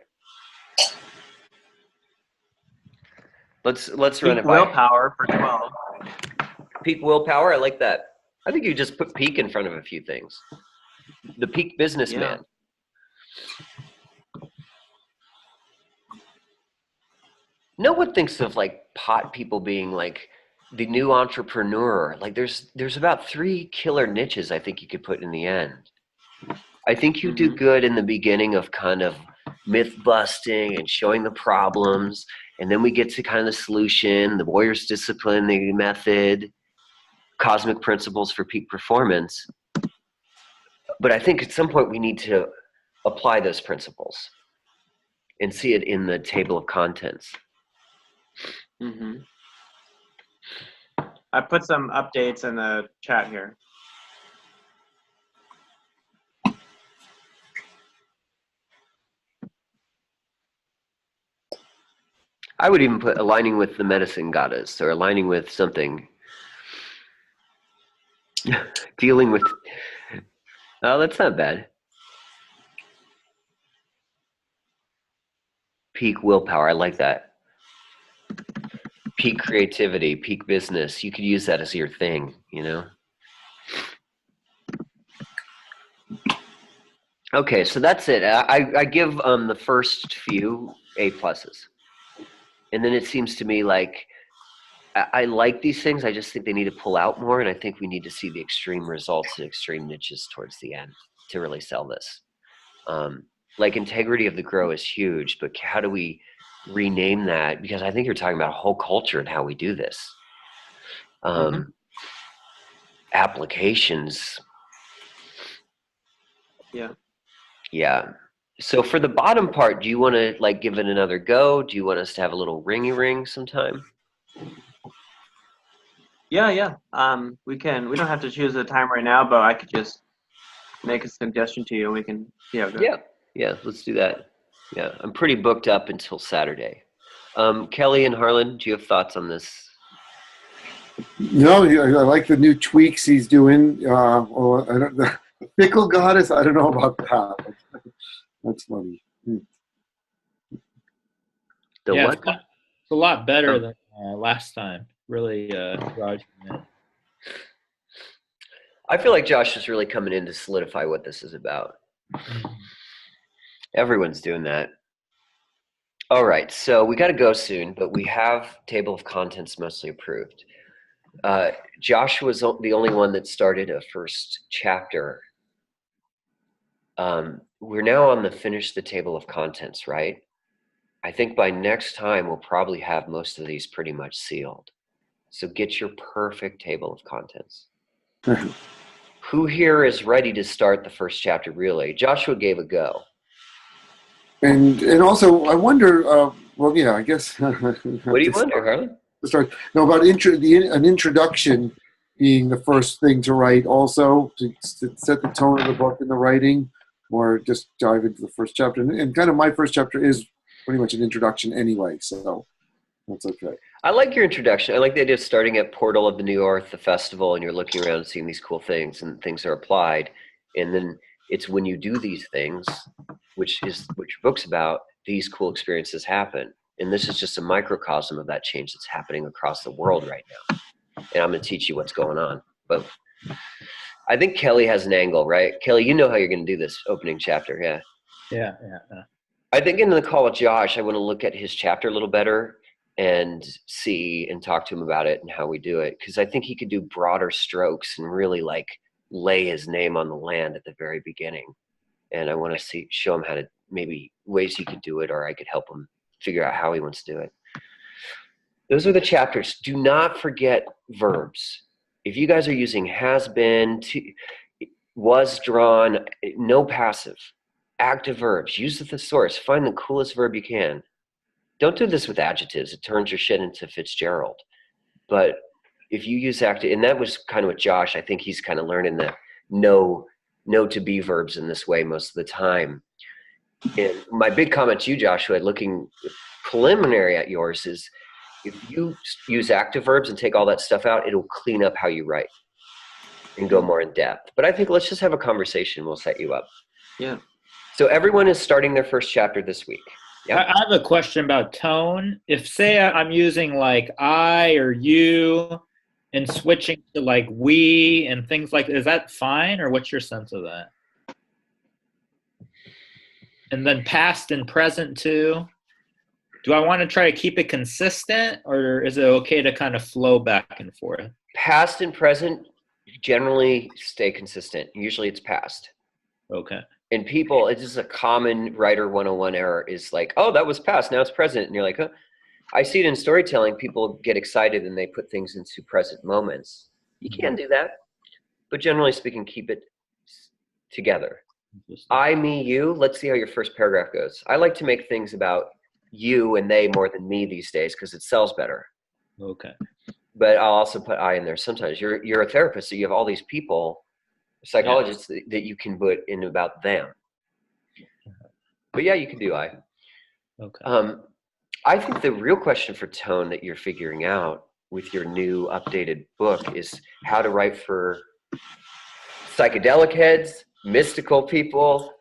Let's run Peak it by. willpower for 12. Peak willpower. I like that. I think you just put peak in front of a few things. The peak businessman. No one thinks of like pot people being like the new entrepreneur. Like there's about 3 killer niches I think you could put in the end. I think you do good in the beginning of kind of myth busting and showing the problems, and then we get to kind of the solution, the warrior's discipline, the method, cosmic principles for peak performance. But I think at some point we need to apply those principles and see it in the table of contents. I put some updates in the chat here. I would even put aligning with the medicine goddess or aligning with something. Dealing with, oh, that's not bad. Peak willpower, I like that. Peak creativity, peak business. You could use that as your thing, you know? Okay, so that's it. I give the first few A+. And then it seems to me like I like these things. I just think they need to pull out more, and I think we need to see the extreme results and extreme niches towards the end to really sell this. Like integrity of the grow is huge, but how do we rename that? Because I think you're talking about a whole culture and how we do this. Applications. Yeah. So for the bottom part, do you want to like give it another go? Do you want us to have a little ringy ring sometime? Yeah. We can. We don't have to choose a time right now, but I could just make a suggestion to you, and we can see how it goes. Yeah. Let's do that. Yeah, I'm pretty booked up until Saturday. Kelly and Harlan, do you have thoughts on this? No, I like the new tweaks he's doing. Or I don't, the fickle goddess, I don't know about that. That's funny. What? It's a lot better than last time. Really, Raj. I feel like Josh is really coming in to solidify what this is about. Everyone's doing that. All right, so we got to go soon, but we have table of contents mostly approved. Josh was the only one that started a first chapter. We're now on the finish the table of contents, right? I think by next time we'll probably have most of these pretty much sealed. So get your perfect table of contents. Who here is ready to start the first chapter really? Joshua gave a go. And also, I wonder, I guess. What do you wonder, Harlan? About an introduction being the first thing to write also, to set the tone of the book in the writing, or just dive into the first chapter. And kind of my first chapter is pretty much an introduction anyway, so that's okay. I like your introduction. I like the idea of starting at Portal of the New Earth, the festival, and you're looking around and seeing these cool things, and things are applied. And then it's when you do these things, which is what your book's about, these cool experiences happen. And this is just a microcosm of that change that's happening across the world right now. And I'm going to teach you what's going on. But I think Kelly has an angle, right? Kelly, you know how you're going to do this opening chapter, yeah? Yeah. I think in the call with Josh, I want to look at his chapter a little better and see and talk to him about it and how we do it. Because I think he could do broader strokes and really like lay his name on the land at the very beginning. And I want to show him how to, maybe ways he could do it, or I could help him figure out how he wants to do it. Those are the chapters. Do not forget verbs. If you guys are using has been, was drawn, no passive, active verbs, use the thesaurus, find the coolest verb you can. Don't do this with adjectives. It turns your shit into Fitzgerald. But if you use active, and that was kind of with Josh, I think he's kind of learning the no to be verbs in this way most of the time. And my big comment to you, Joshua, looking preliminary at yours is if you use active verbs and take all that stuff out, it'll clean up how you write and go more in depth. But I think let's just have a conversation. We'll set you up. Yeah. So everyone is starting their first chapter this week. Yeah. I have a question about tone. If, say, I'm using like I or you and switching to like we and things like, is that fine, or what's your sense of that? And then past and present too. Do I want to try to keep it consistent, or is it okay to kind of flow back and forth? Past and present generally stay consistent. Usually it's past. Okay. And people, it's just a common writer 101 error is like, oh, that was past, now it's present. And you're like, huh? I see it in storytelling. People get excited and they put things into present moments. You can do that. But generally speaking, keep it together. I, me, you. Let's see how your first paragraph goes. I like to make things about you and they more than me these days because it sells better. Okay. But I'll also put I in there sometimes. You're a therapist, so you have all these people, psychologists that you can put in about them. But yeah, you can do I. Okay. I think the real question for tone that you're figuring out with your new updated book is how to write for psychedelic heads, mystical people,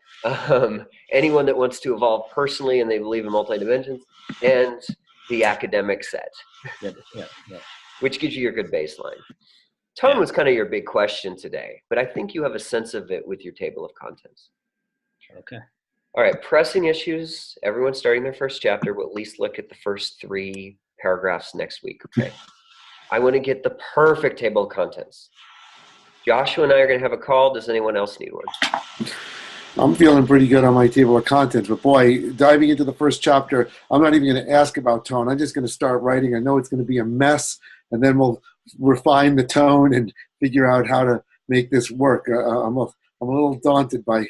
anyone that wants to evolve personally and they believe in multi-dimensions, and the academic set, Yeah. which gives you your good baseline. Tone was kind of your big question today, but I think you have a sense of it with your table of contents. Okay. All right, pressing issues. Everyone's starting their first chapter. We'll at least look at the first 3 paragraphs next week, okay? I want to get the perfect table of contents. Joshua and I are going to have a call. Does anyone else need one? I'm feeling pretty good on my table of contents, but boy, diving into the first chapter, I'm not even going to ask about tone. I'm just going to start writing. I know it's going to be a mess, and then we'll refine the tone and figure out how to make this work. I'm a little daunted by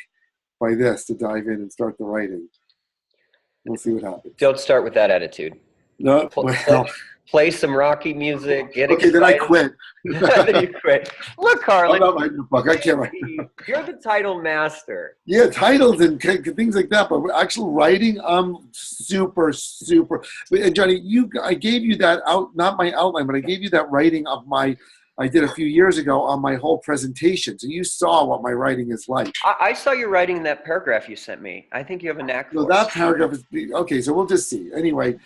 this to dive in and start the writing. We'll see what happens. Don't start with that attitude. No, well, Play some Rocky music. Get okay, excited. then I quit. Then you quit. Look, Carlin. I'm not writing a book. I can't write. You're the title master. Yeah, titles and things like that, but actual writing, I'm super. And Johnny, I gave you that out, not my outline, but I gave you that writing of I did a few years ago on my whole presentation. So you saw what my writing is like. I saw your writing in that paragraph you sent me. I think you have a knack for So that paragraph is okay. So we'll just see. Anyway,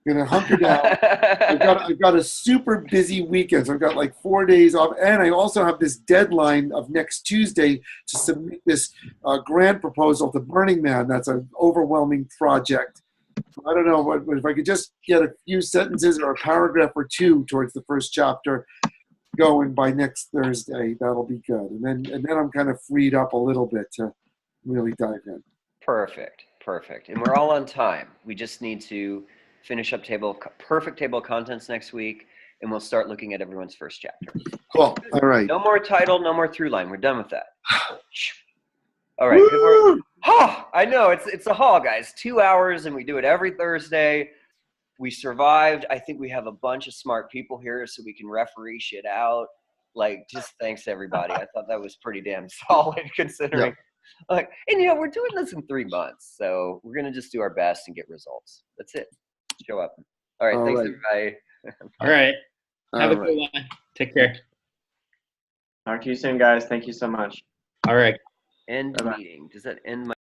gonna hunker down. I've got a super busy weekend. So I've got like 4 days off, and I also have this deadline of next Tuesday to submit this grant proposal to Burning Man. That's an overwhelming project. I don't know if I could just get a few sentences or a paragraph or 2 towards the first chapter going by next Thursday. That'll be good, and then I'm kind of freed up a little bit to really dive in. Perfect. And we're all on time. We just need to finish up perfect table of contents next week, and we'll start looking at everyone's first chapter. Cool. All right. No more title, no more through line. We're done with that. All right. Good work. Oh, I know it's a haul, guys. 2 hours, and we do it every Thursday. We survived. I think we have a bunch of smart people here, so we can referee shit out. Like, just thanks to everybody. I thought that was pretty damn solid considering. Yeah. Like, and we're doing this in 3 months, so we're gonna just do our best and get results. That's it. Show up. All right. Thanks, everybody. All right. Have a All good one. Take care. Talk to you soon, guys. Thank you so much. All right. End Bye-bye. meeting. Does that end my